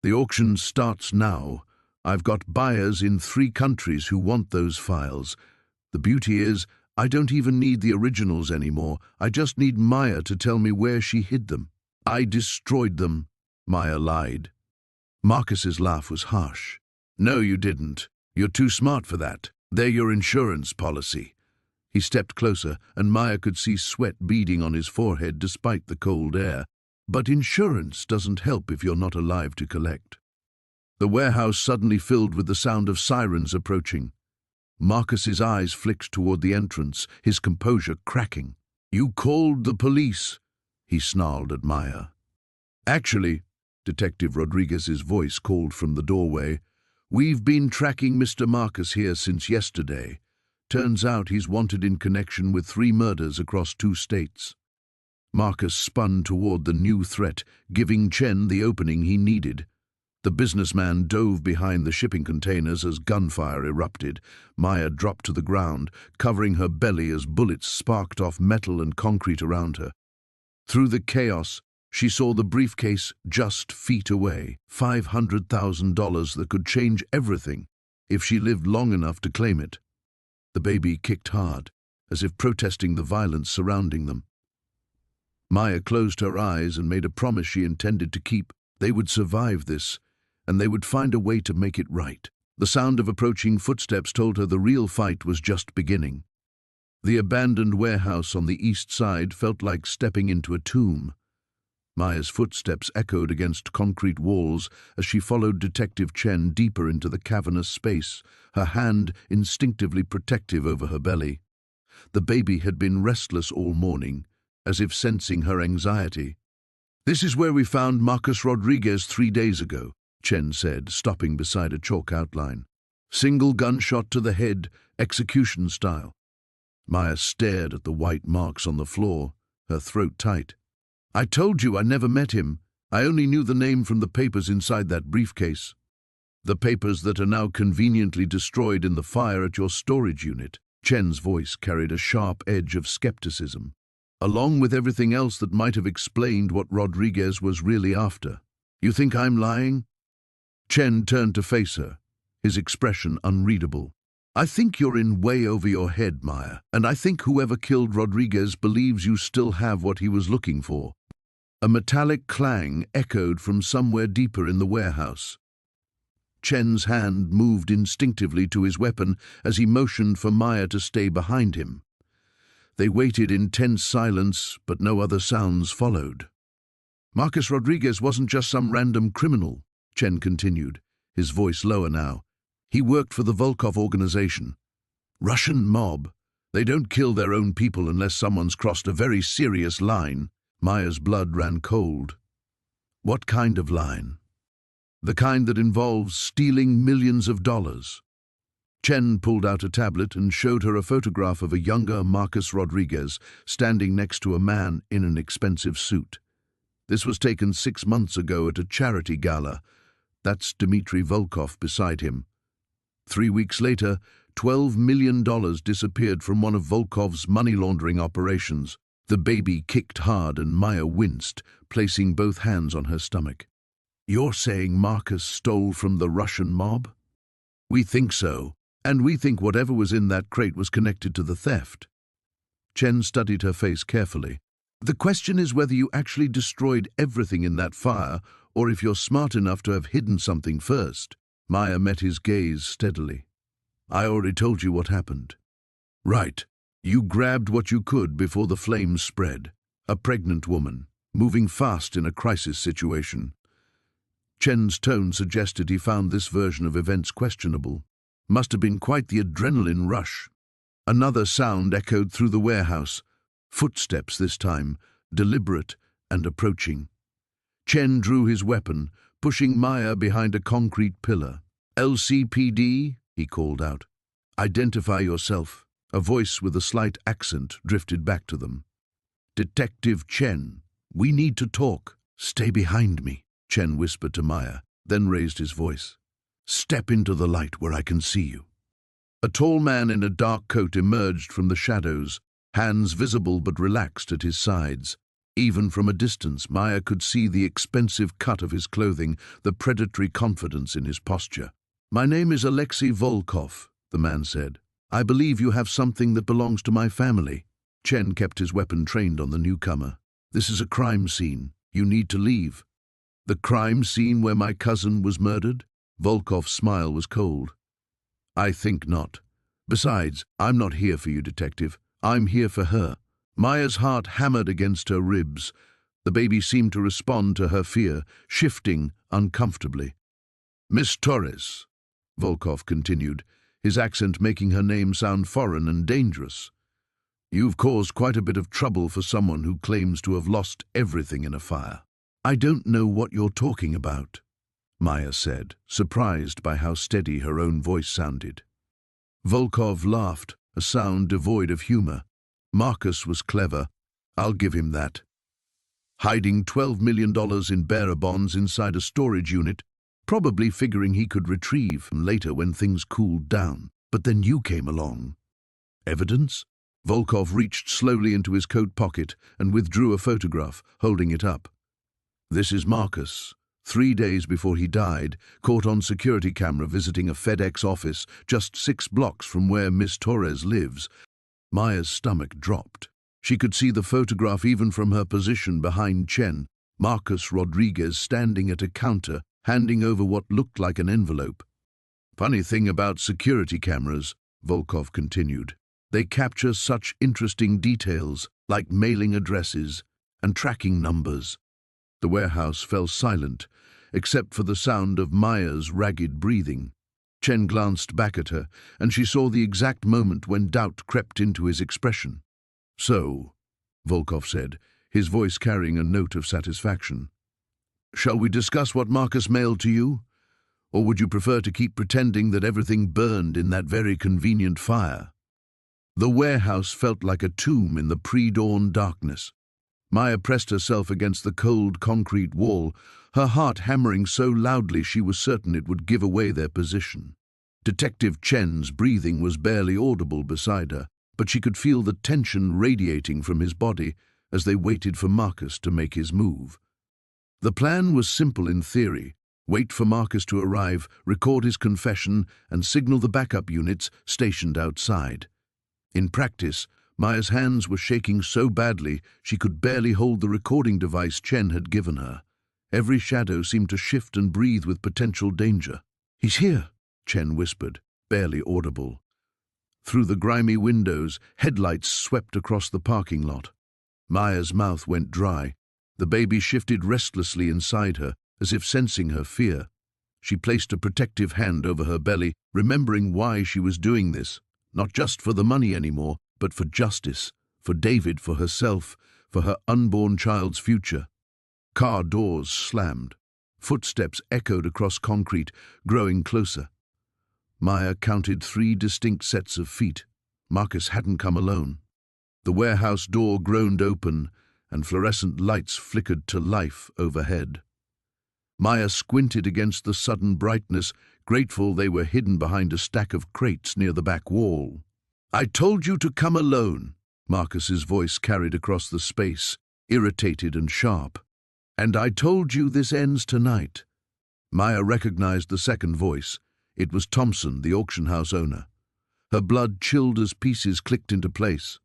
"The auction starts now. I've got buyers in 3 countries who want those files. The beauty is, I don't even need the originals anymore. I just need Maya to tell me where she hid them." "I destroyed them," Maya lied. Marcus's laugh was harsh. "No, you didn't. You're too smart for that. They're your insurance policy." He stepped closer, and Maya could see sweat beading on his forehead despite the cold air. "But insurance doesn't help if you're not alive to collect." The warehouse suddenly filled with the sound of sirens approaching. Marcus's eyes flicked toward the entrance, his composure cracking. "You called the police," he snarled at Maya. "Actually," Detective Rodriguez's voice called from the doorway, "we've been tracking Mr. Marcus here since yesterday. Turns out he's wanted in connection with 3 murders across 2 states." Marcus spun toward the new threat, giving Chen the opening he needed. The businessman dove behind the shipping containers as gunfire erupted. Maya dropped to the ground, covering her belly as bullets sparked off metal and concrete around her. Through the chaos, she saw the briefcase just feet away, $500,000 that could change everything if she lived long enough to claim it. The baby kicked hard, as if protesting the violence surrounding them. Maya closed her eyes and made a promise she intended to keep. They would survive this, and they would find a way to make it right. The sound of approaching footsteps told her the real fight was just beginning. The abandoned warehouse on the east side felt like stepping into a tomb. Maya's footsteps echoed against concrete walls as she followed Detective Chen deeper into the cavernous space, her hand instinctively protective over her belly. The baby had been restless all morning, as if sensing her anxiety. "This is where we found Marcus Rodriguez 3 days ago," Chen said, stopping beside a chalk outline. "Single gunshot to the head, execution style." Maya stared at the white marks on the floor, her throat tight. "I told you I never met him. I only knew the name from the papers inside that briefcase." "The papers that are now conveniently destroyed in the fire at your storage unit." Chen's voice carried a sharp edge of skepticism, along with everything else that might have explained what Rodriguez was really after. "You think I'm lying?" Chen turned to face her, his expression unreadable. "I think you're in way over your head, Maya, and I think whoever killed Rodriguez believes you still have what he was looking for." A metallic clang echoed from somewhere deeper in the warehouse. Chen's hand moved instinctively to his weapon as he motioned for Maya to stay behind him. They waited in tense silence, but no other sounds followed. "Marcus Rodriguez wasn't just some random criminal," Chen continued, his voice lower now. "He worked for the Volkov organization. Russian mob. They don't kill their own people unless someone's crossed a very serious line." Maya's blood ran cold. "What kind of line?" "The kind that involves stealing millions of dollars." Chen pulled out a tablet and showed her a photograph of a younger Marcus Rodriguez standing next to a man in an expensive suit. "This was taken 6 months ago at a charity gala. That's Dmitry Volkov beside him." 3 weeks later, $12 million disappeared from one of Volkov's money laundering operations. The baby kicked hard and Maya winced, placing both hands on her stomach. You're saying Marcus stole from the Russian mob? We think so, and we think whatever was in that crate was connected to the theft. Chen studied her face carefully. The question is whether you actually destroyed everything in that fire, or if you're smart enough to have hidden something first. Maya met his gaze steadily. I already told you what happened. Right. You grabbed what you could before the flames spread. A pregnant woman, moving fast in a crisis situation. Chen's tone suggested he found this version of events questionable. Must have been quite the adrenaline rush. Another sound echoed through the warehouse. Footsteps this time, deliberate and approaching. Chen drew his weapon, pushing Maya behind a concrete pillar. LCPD, he called out. Identify yourself. A voice with a slight accent drifted back to them. Detective Chen, we need to talk. Stay behind me, Chen whispered to Maya, then raised his voice. Step into the light where I can see you. A tall man in a dark coat emerged from the shadows, hands visible but relaxed at his sides. Even from a distance, Maya could see the expensive cut of his clothing, the predatory confidence in his posture. My name is Alexei Volkov, the man said. I believe you have something that belongs to my family. Chen kept his weapon trained on the newcomer. This is a crime scene. You need to leave. The crime scene where my cousin was murdered? Volkov's smile was cold. I think not. Besides, I'm not here for you, detective. I'm here for her. Maya's heart hammered against her ribs. The baby seemed to respond to her fear, shifting uncomfortably. Miss Torres, Volkov continued, his accent making her name sound foreign and dangerous. You've caused quite a bit of trouble for someone who claims to have lost everything in a fire. I don't know what you're talking about, Maya said, surprised by how steady her own voice sounded. Volkov laughed, a sound devoid of humor. Marcus was clever, I'll give him that. Hiding $12 million in bearer bonds inside a storage unit, probably figuring he could retrieve them later when things cooled down. But then you came along. Evidence? Volkov reached slowly into his coat pocket and withdrew a photograph, holding it up. This is Marcus, 3 days before he died, caught on security camera visiting a FedEx office just 6 blocks from where Miss Torres lives. Maya's stomach dropped. She could see the photograph even from her position behind Chen, Marcus Rodriguez standing at a counter, handing over what looked like an envelope. Funny thing about security cameras, Volkov continued. They capture such interesting details, like mailing addresses and tracking numbers. The warehouse fell silent, except for the sound of Maya's ragged breathing. Chen glanced back at her, and she saw the exact moment when doubt crept into his expression. So, Volkov said, his voice carrying a note of satisfaction. Shall we discuss what Marcus mailed to you? Or would you prefer to keep pretending that everything burned in that very convenient fire? The warehouse felt like a tomb in the pre-dawn darkness. Maya pressed herself against the cold concrete wall, her heart hammering so loudly she was certain it would give away their position. Detective Chen's breathing was barely audible beside her, but she could feel the tension radiating from his body as they waited for Marcus to make his move. The plan was simple in theory. Wait for Marcus to arrive, record his confession, and signal the backup units stationed outside. In practice, Maya's hands were shaking so badly she could barely hold the recording device Chen had given her. Every shadow seemed to shift and breathe with potential danger. He's here, Chen whispered, barely audible. Through the grimy windows, headlights swept across the parking lot. Maya's mouth went dry. The baby shifted restlessly inside her, as if sensing her fear. She placed a protective hand over her belly, remembering why she was doing this. Not just for the money anymore, but for justice, for David, for herself, for her unborn child's future. Car doors slammed. Footsteps echoed across concrete, growing closer. Maya counted 3 distinct sets of feet. Marcus hadn't come alone. The warehouse door groaned open, and fluorescent lights flickered to life overhead. Maya squinted against the sudden brightness, grateful they were hidden behind a stack of crates near the back wall. "I told you to come alone," Marcus's voice carried across the space, irritated and sharp. "And I told you this ends tonight." Maya recognized the second voice. It was Thompson, the auction house owner. Her blood chilled as pieces clicked into place.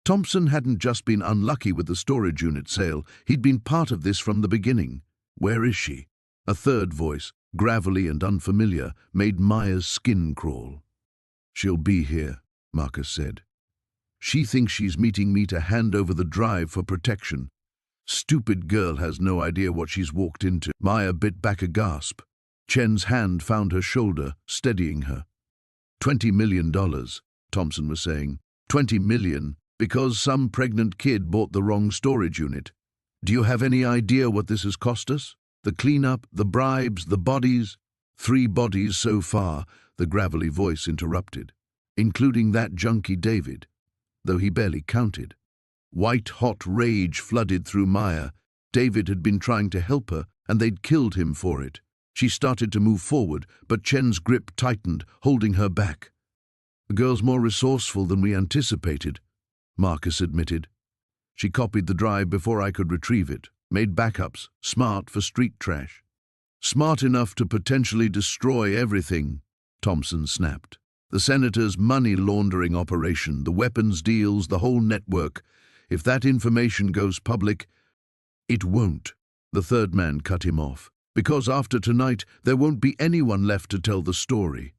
Thompson hadn't just been unlucky with the storage unit sale, he'd been part of this from the beginning. "Where is she?" A third voice, gravelly and unfamiliar, made Maya's skin crawl. "She'll be here," Marcus said. "She thinks she's meeting me to hand over the drive for protection. Stupid girl has no idea what she's walked into." Maya bit back a gasp. Chen's hand found her shoulder, steadying her. $20 million, Thompson was saying. 20 million, because some pregnant kid bought the wrong storage unit. "Do you have any idea what this has cost us? The cleanup, the bribes, the bodies?" 3 bodies so far, the gravelly voice interrupted, including that junkie David, though he barely counted. White-hot rage flooded through Maya. David had been trying to help her, and they'd killed him for it. She started to move forward, but Chen's grip tightened, holding her back. "The girl's more resourceful than we anticipated," Marcus admitted. "She copied the drive before I could retrieve it, made backups, smart for street trash. Smart enough to potentially destroy everything," Thompson snapped. "The senator's money laundering operation, the weapons deals, the whole network. If that information goes public—" "It won't," the third man cut him off, "because after tonight there won't be anyone left to tell the story.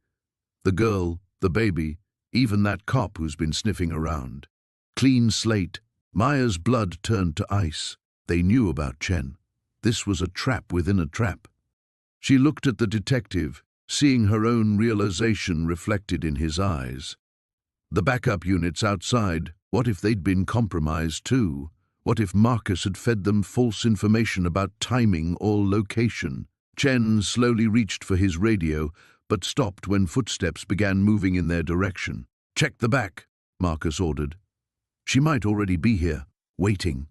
The girl, the baby, even that cop who's been sniffing around. Clean slate." Maya's blood turned to ice. They knew about Chen. This was a trap within a trap. She looked at the detective, seeing her own realization reflected in his eyes. The backup units outside, what if they'd been compromised too? What if Marcus had fed them false information about timing or location? Chen slowly reached for his radio, but stopped when footsteps began moving in their direction. "Check the back," Marcus ordered. "She might already be here, waiting."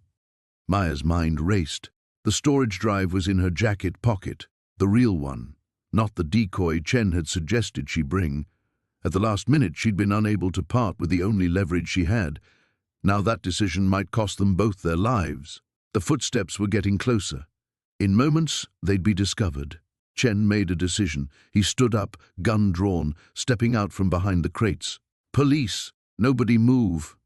Maya's mind raced. The storage drive was in her jacket pocket, the real one, not the decoy Chen had suggested she bring. At the last minute, she'd been unable to part with the only leverage she had. Now that decision might cost them both their lives. The footsteps were getting closer. In moments, they'd be discovered. Chen made a decision. He stood up, gun drawn, stepping out from behind the crates. "Police! Nobody move!"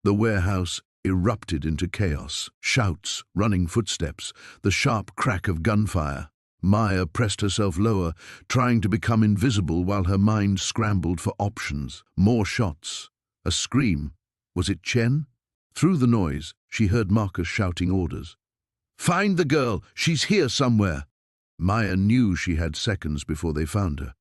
The warehouse erupted into chaos. Shouts, running footsteps, the sharp crack of gunfire. Maya pressed herself lower, trying to become invisible while her mind scrambled for options. More shots. A scream. Was it Chen? Through the noise, she heard Marcus shouting orders. "Find the girl! She's here somewhere!" Maya knew she had seconds before they found her.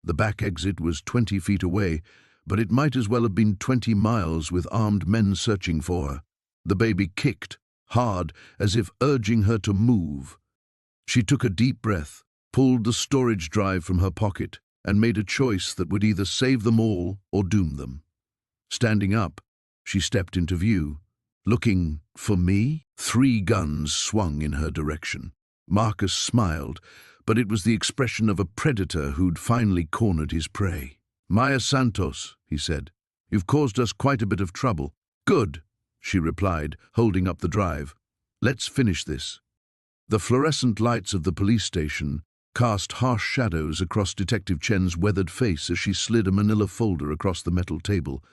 The back exit was 20 feet away, but it might as well have been 20 miles with armed men searching for her. The baby kicked, hard, as if urging her to move. She took a deep breath, pulled the storage drive from her pocket, and made a choice that would either save them all or doom them. Standing up, she stepped into view. "Looking for me?" 3 guns swung in her direction. Marcus smiled, but it was the expression of a predator who'd finally cornered his prey. "Maya Santos," he said, "you've caused us quite a bit of trouble." "Good," she replied, holding up the drive. "Let's finish this." The fluorescent lights of the police station cast harsh shadows across Detective Chen's weathered face as she slid a manila folder across the metal table.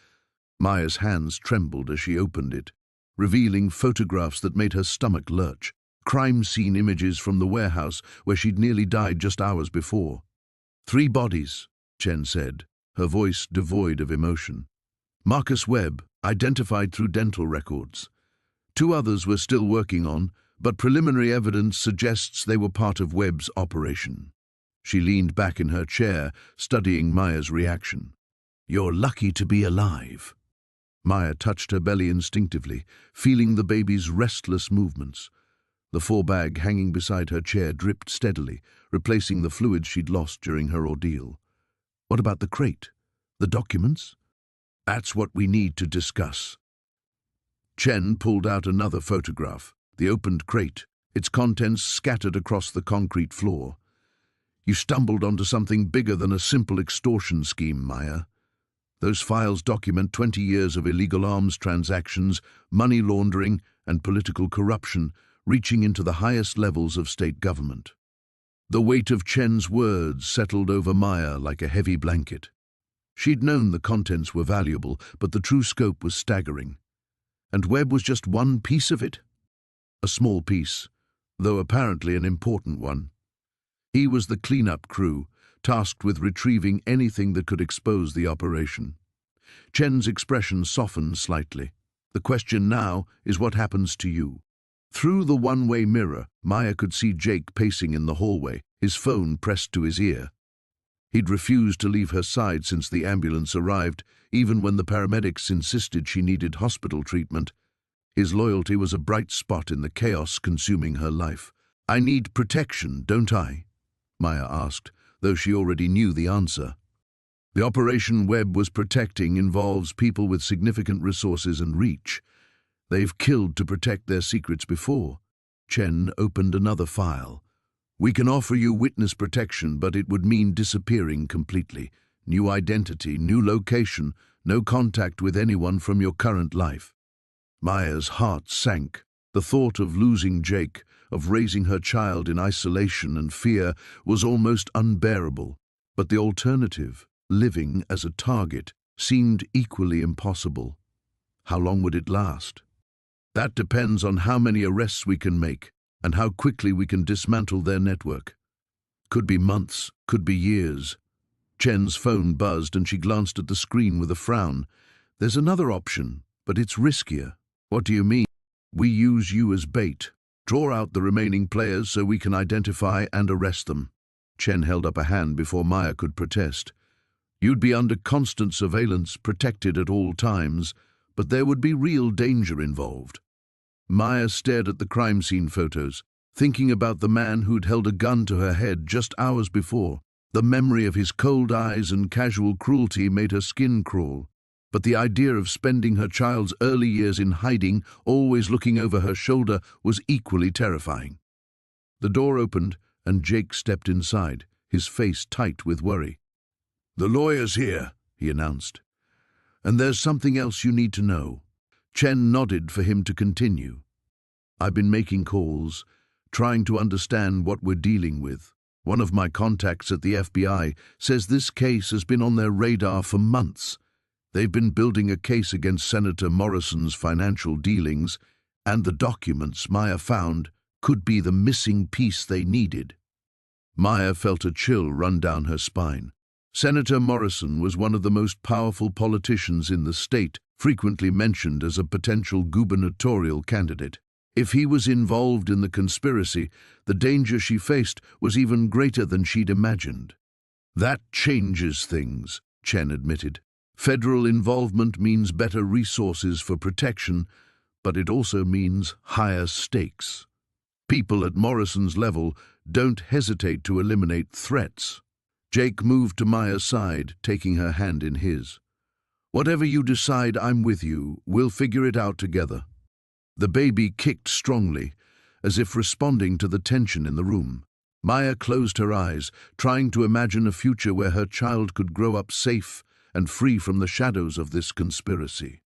Maya's hands trembled as she opened it, revealing photographs that made her stomach lurch. Crime scene images from the warehouse where she'd nearly died just hours before. 3 bodies, Chen said, her voice devoid of emotion. Marcus Webb, identified through dental records. 2 others we're still working on, but preliminary evidence suggests they were part of Webb's operation. She leaned back in her chair, studying Maya's reaction. "You're lucky to be alive." Maya touched her belly instinctively, feeling the baby's restless movements. The 4-bag hanging beside her chair dripped steadily, replacing the fluids she'd lost during her ordeal. "What about the crate? The documents?" "That's what we need to discuss." Chen pulled out another photograph, the opened crate, its contents scattered across the concrete floor. You stumbled onto something bigger than a simple extortion scheme, Maya. Those files document 20 years of illegal arms transactions, money laundering, and political corruption, reaching into the highest levels of state government. The weight of Chen's words settled over Maya like a heavy blanket. She'd known the contents were valuable, but the true scope was staggering. And Webb was just one piece of it? A small piece, though apparently an important one. He was the cleanup crew, tasked with retrieving anything that could expose the operation. Chen's expression softened slightly. The question now is what happens to you. Through the one-way mirror, Maya could see Jake pacing in the hallway, his phone pressed to his ear. He'd refused to leave her side since the ambulance arrived, even when the paramedics insisted she needed hospital treatment. His loyalty was a bright spot in the chaos consuming her life. "I need protection, don't I?" Maya asked, though she already knew the answer. The operation Webb was protecting involves people with significant resources and reach. They've killed to protect their secrets before. Chen opened another file. "We can offer you witness protection, but it would mean disappearing completely. New identity, new location, no contact with anyone from your current life." Maya's heart sank. The thought of losing Jake, of raising her child in isolation and fear, was almost unbearable. But the alternative, living as a target, seemed equally impossible. How long would it last? "That depends on how many arrests we can make and how quickly we can dismantle their network. Could be months, could be years." Chen's phone buzzed and she glanced at the screen with a frown. "There's another option, but it's riskier." "What do you mean?" "We use you as bait. Draw out the remaining players so we can identify and arrest them." Chen held up a hand before Maya could protest. "You'd be under constant surveillance, protected at all times, but there would be real danger involved." Maya stared at the crime scene photos, thinking about the man who'd held a gun to her head just hours before. The memory of his cold eyes and casual cruelty made her skin crawl. But the idea of spending her child's early years in hiding, always looking over her shoulder, was equally terrifying. The door opened and Jake stepped inside, his face tight with worry. "The lawyer's here," he announced. "And there's something else you need to know." Chen nodded for him to continue. "I've been making calls, trying to understand what we're dealing with. One of my contacts at the FBI says this case has been on their radar for months. They've been building a case against Senator Morrison's financial dealings, and the documents Maya found could be the missing piece they needed." Maya felt a chill run down her spine. Senator Morrison was one of the most powerful politicians in the state, frequently mentioned as a potential gubernatorial candidate. If he was involved in the conspiracy, the danger she faced was even greater than she'd imagined. "That changes things," Chen admitted. "Federal involvement means better resources for protection, but it also means higher stakes. People at Morrison's level don't hesitate to eliminate threats." Jake moved to Maya's side, taking her hand in his. "Whatever you decide, I'm with you. We'll figure it out together." The baby kicked strongly, as if responding to the tension in the room. Maya closed her eyes, trying to imagine a future where her child could grow up safe and free from the shadows of this conspiracy.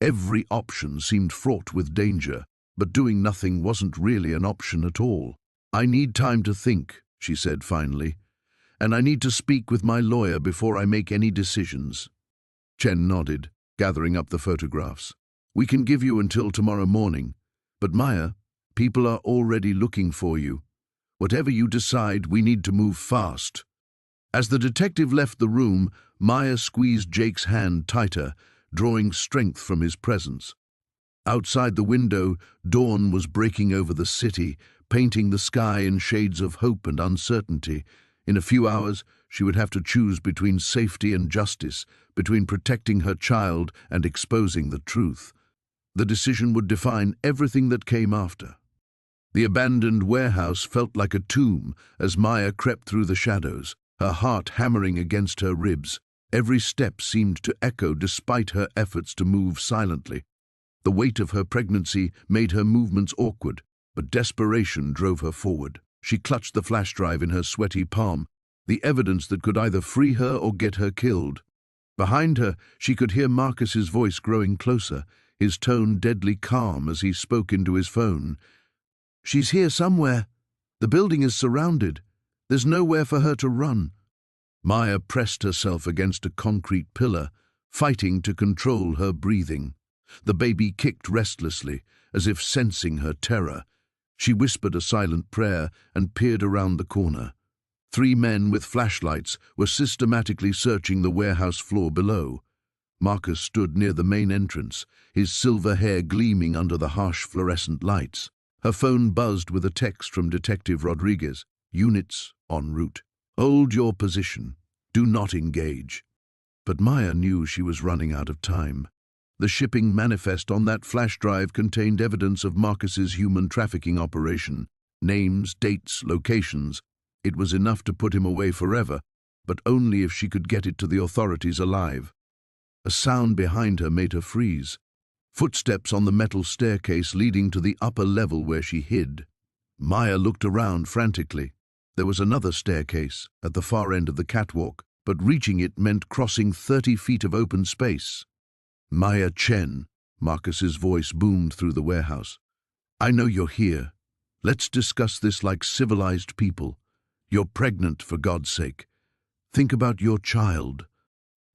Every option seemed fraught with danger, but doing nothing wasn't really an option at all. "I need time to think," she said finally, "and I need to speak with my lawyer before I make any decisions." Chen nodded, gathering up the photographs. "We can give you until tomorrow morning, but Maya, people are already looking for you. Whatever you decide, we need to move fast." As the detective left the room, Maya squeezed Jake's hand tighter, drawing strength from his presence. Outside the window, dawn was breaking over the city, painting the sky in shades of hope and uncertainty. In a few hours, she would have to choose between safety and justice, between protecting her child and exposing the truth. The decision would define everything that came after. The abandoned warehouse felt like a tomb as Maya crept through the shadows, her heart hammering against her ribs. Every step seemed to echo despite her efforts to move silently. The weight of her pregnancy made her movements awkward, but desperation drove her forward. She clutched the flash drive in her sweaty palm, the evidence that could either free her or get her killed. Behind her, she could hear Marcus's voice growing closer, his tone deadly calm as he spoke into his phone. "She's here somewhere. The building is surrounded. There's nowhere for her to run." Maya pressed herself against a concrete pillar, fighting to control her breathing. The baby kicked restlessly, as if sensing her terror. She whispered a silent prayer and peered around the corner. 3 men with flashlights were systematically searching the warehouse floor below. Marcus stood near the main entrance, his silver hair gleaming under the harsh fluorescent lights. Her phone buzzed with a text from Detective Rodriguez. "Units en route. Hold your position. Do not engage." But Maya knew she was running out of time. The shipping manifest on that flash drive contained evidence of Marcus's human trafficking operation. Names, dates, locations. It was enough to put him away forever, but only if she could get it to the authorities alive. A sound behind her made her freeze. Footsteps on the metal staircase leading to the upper level where she hid. Maya looked around frantically. There was another staircase at the far end of the catwalk, but reaching it meant crossing 30 feet of open space. "Maya Chen," Marcus's voice boomed through the warehouse. "I know you're here. Let's discuss this like civilized people. You're pregnant, for God's sake. Think about your child."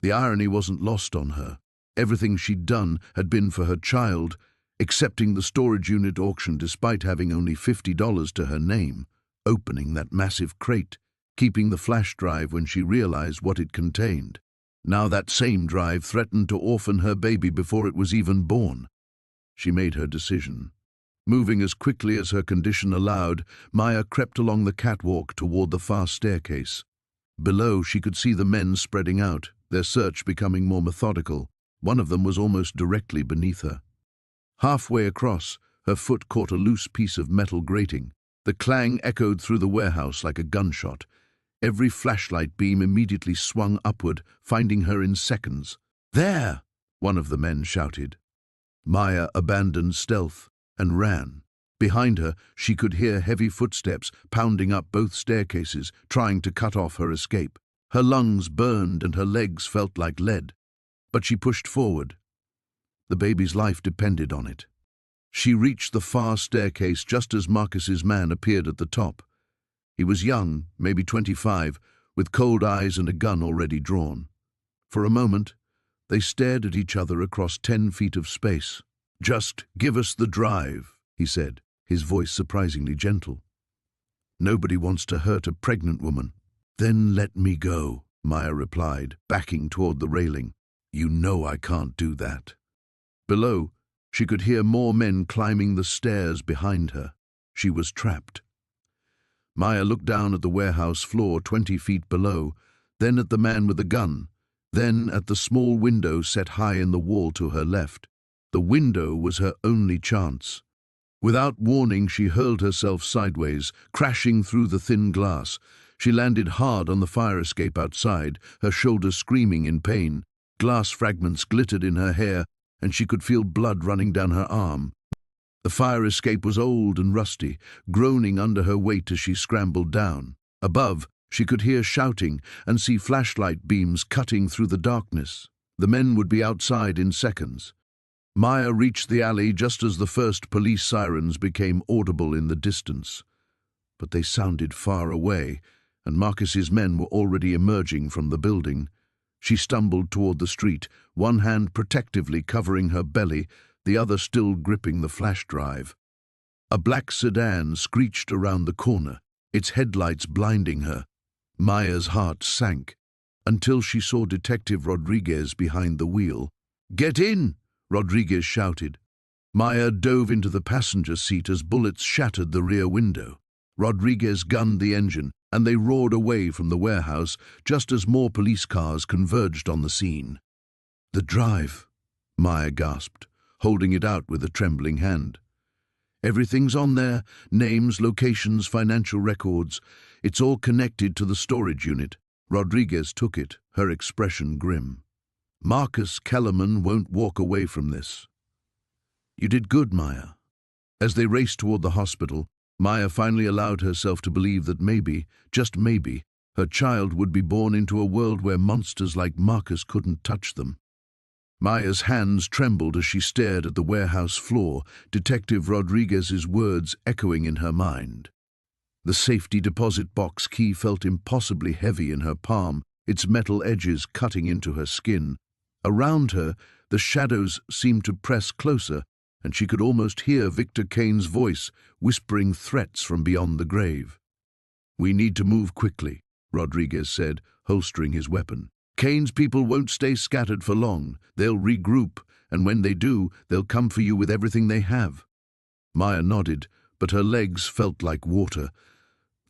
The irony wasn't lost on her. Everything she'd done had been for her child, accepting the storage unit auction despite having only $50 to her name, opening that massive crate, keeping the flash drive when she realized what it contained. Now that same drive threatened to orphan her baby before it was even born. She made her decision. Moving as quickly as her condition allowed, Maya crept along the catwalk toward the far staircase. Below, she could see the men spreading out, their search becoming more methodical. One of them was almost directly beneath her. Halfway across, her foot caught a loose piece of metal grating. The clang echoed through the warehouse like a gunshot. Every flashlight beam immediately swung upward, finding her in seconds. "There!" one of the men shouted. Maya abandoned stealth and ran. Behind her, she could hear heavy footsteps pounding up both staircases, trying to cut off her escape. Her lungs burned and her legs felt like lead. But she pushed forward. The baby's life depended on it. She reached the far staircase just as Marcus's man appeared at the top. He was young, maybe 25, with cold eyes and a gun already drawn. For a moment, they stared at each other across 10 feet of space. "Just give us the drive," he said, his voice surprisingly gentle. "Nobody wants to hurt a pregnant woman." "Then let me go," Maya replied, backing toward the railing. "You know I can't do that." Below, she could hear more men climbing the stairs behind her. She was trapped. Maya looked down at the warehouse floor 20 feet below, then at the man with the gun, then at the small window set high in the wall to her left. The window was her only chance. Without warning, she hurled herself sideways, crashing through the thin glass. She landed hard on the fire escape outside, her shoulders screaming in pain. Glass fragments glittered in her hair, and she could feel blood running down her arm. The fire escape was old and rusty, groaning under her weight as she scrambled down. Above, she could hear shouting and see flashlight beams cutting through the darkness. The men would be outside in seconds. Maya reached the alley just as the first police sirens became audible in the distance. But they sounded far away, and Marcus's men were already emerging from the building. She stumbled toward the street, one hand protectively covering her belly, the other still gripping the flash drive. A black sedan screeched around the corner, its headlights blinding her. Maya's heart sank, until she saw Detective Rodriguez behind the wheel. "Get in!" Rodriguez shouted. Maya dove into the passenger seat as bullets shattered the rear window. Rodriguez gunned the engine, and they roared away from the warehouse just as more police cars converged on the scene. "The drive," Maya gasped, holding it out with a trembling hand. "Everything's on there, names, locations, financial records. It's all connected to the storage unit." Rodriguez took it, her expression grim. "Marcus Kellerman won't walk away from this." "You did good, Maya. As they raced toward the hospital, Maya finally allowed herself to believe that maybe, just maybe, her child would be born into a world where monsters like Marcus couldn't touch them. Maya's hands trembled as she stared at the warehouse floor, Detective Rodriguez's words echoing in her mind. The safety deposit box key felt impossibly heavy in her palm, its metal edges cutting into her skin. Around her, the shadows seemed to press closer, and she could almost hear Victor Kane's voice whispering threats from beyond the grave. "We need to move quickly," Rodriguez said, holstering his weapon. "Kane's people won't stay scattered for long. They'll regroup, and when they do, they'll come for you with everything they have." Maya nodded, but her legs felt like water.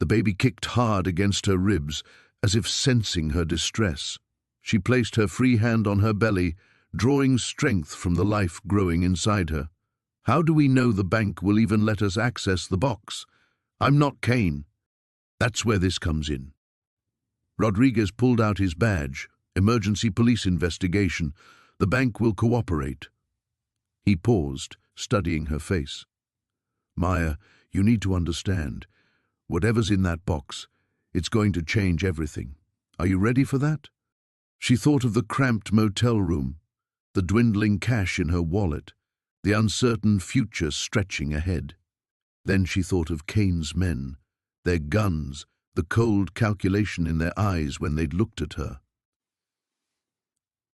The baby kicked hard against her ribs, as if sensing her distress. She placed her free hand on her belly, drawing strength from the life growing inside her. "How do we know the bank will even let us access the box? I'm not Kane." "That's where this comes in." Rodriguez pulled out his badge. "Emergency police investigation. The bank will cooperate." He paused, studying her face. "Maya, you need to understand. Whatever's in that box, it's going to change everything. Are you ready for that?" She thought of the cramped motel room, the dwindling cash in her wallet, the uncertain future stretching ahead. Then she thought of Kane's men, their guns, the cold calculation in their eyes when they'd looked at her.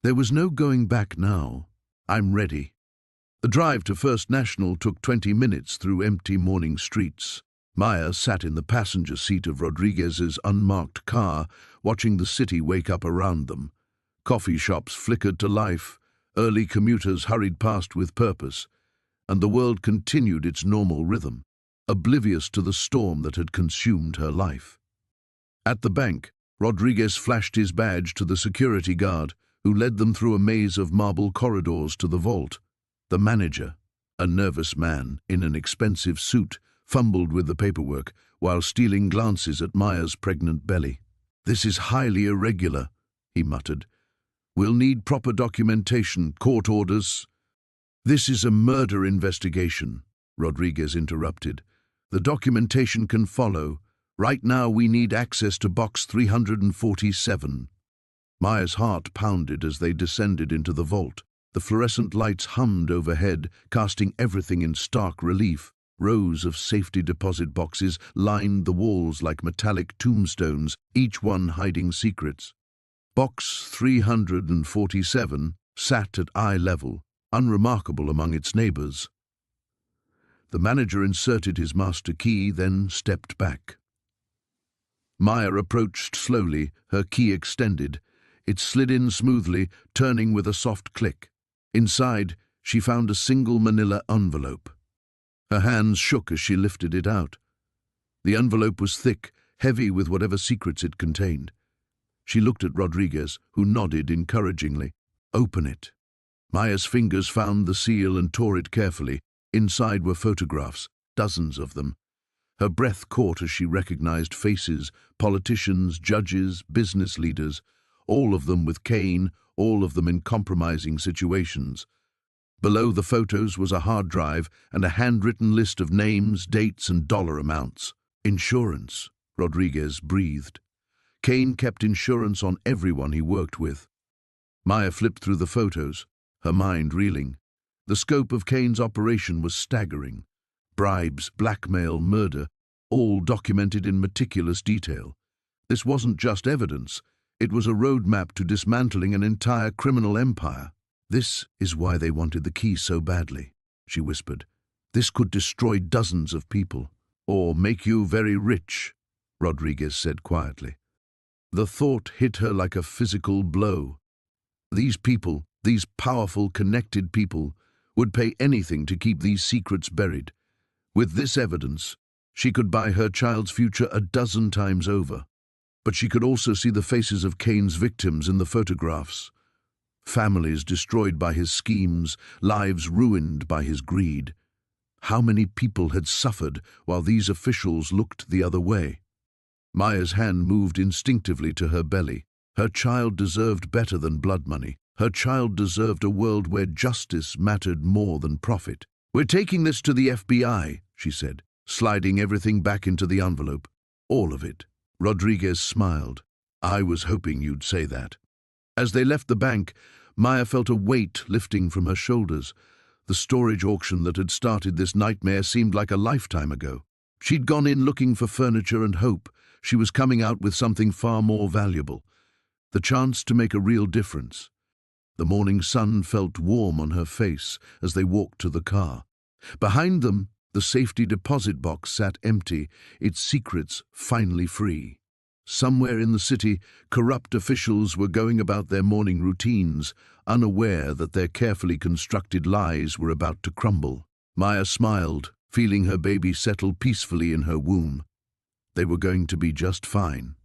There was no going back now. "I'm ready." The drive to First National took 20 minutes through empty morning streets. Maya sat in the passenger seat of Rodriguez's unmarked car, watching the city wake up around them. Coffee shops flickered to life, early commuters hurried past with purpose, and the world continued its normal rhythm, oblivious to the storm that had consumed her life. At the bank, Rodriguez flashed his badge to the security guard, who led them through a maze of marble corridors to the vault. The manager, a nervous man in an expensive suit, fumbled with the paperwork while stealing glances at Maya's pregnant belly. "This is highly irregular," he muttered. "We'll need proper documentation, court orders." "This is a murder investigation," Rodriguez interrupted. "The documentation can follow. Right now we need access to box 347. Maya's heart pounded as they descended into the vault. The fluorescent lights hummed overhead, casting everything in stark relief. Rows of safety deposit boxes lined the walls like metallic tombstones, each one hiding secrets. Box 347 sat at eye level, unremarkable among its neighbors. The manager inserted his master key, then stepped back. Maya approached slowly, her key extended. It slid in smoothly, turning with a soft click. Inside, she found a single manila envelope. Her hands shook as she lifted it out. The envelope was thick, heavy with whatever secrets it contained. She looked at Rodriguez, who nodded encouragingly. "Open it." Maya's fingers found the seal and tore it carefully. Inside were photographs, dozens of them. Her breath caught as she recognized faces, politicians, judges, business leaders, all of them with Kane, all of them in compromising situations. Below the photos was a hard drive and a handwritten list of names, dates, and dollar amounts. "Insurance," Rodriguez breathed. Kane kept insurance on everyone he worked with. Maya flipped through the photos, her mind reeling. The scope of Kane's operation was staggering. Bribes, blackmail, murder, all documented in meticulous detail. This wasn't just evidence. It was a roadmap to dismantling an entire criminal empire. "This is why they wanted the key so badly," she whispered. "This could destroy dozens of people, or make you very rich," Rodriguez said quietly. The thought hit her like a physical blow. These people, these powerful, connected people, would pay anything to keep these secrets buried. With this evidence, she could buy her child's future a dozen times over. But she could also see the faces of Kane's victims in the photographs. Families destroyed by his schemes, lives ruined by his greed. How many people had suffered while these officials looked the other way? Maya's hand moved instinctively to her belly. Her child deserved better than blood money. Her child deserved a world where justice mattered more than profit. "We're taking this to the FBI," she said, sliding everything back into the envelope. "All of it." Rodriguez smiled. "I was hoping you'd say that." As they left the bank, Maya felt a weight lifting from her shoulders. The storage auction that had started this nightmare seemed like a lifetime ago. She'd gone in looking for furniture and hope. She was coming out with something far more valuable. The chance to make a real difference. The morning sun felt warm on her face as they walked to the car. Behind them, the safety deposit box sat empty, its secrets finally free. Somewhere in the city, corrupt officials were going about their morning routines, unaware that their carefully constructed lies were about to crumble. Maya smiled, feeling her baby settle peacefully in her womb. They were going to be just fine.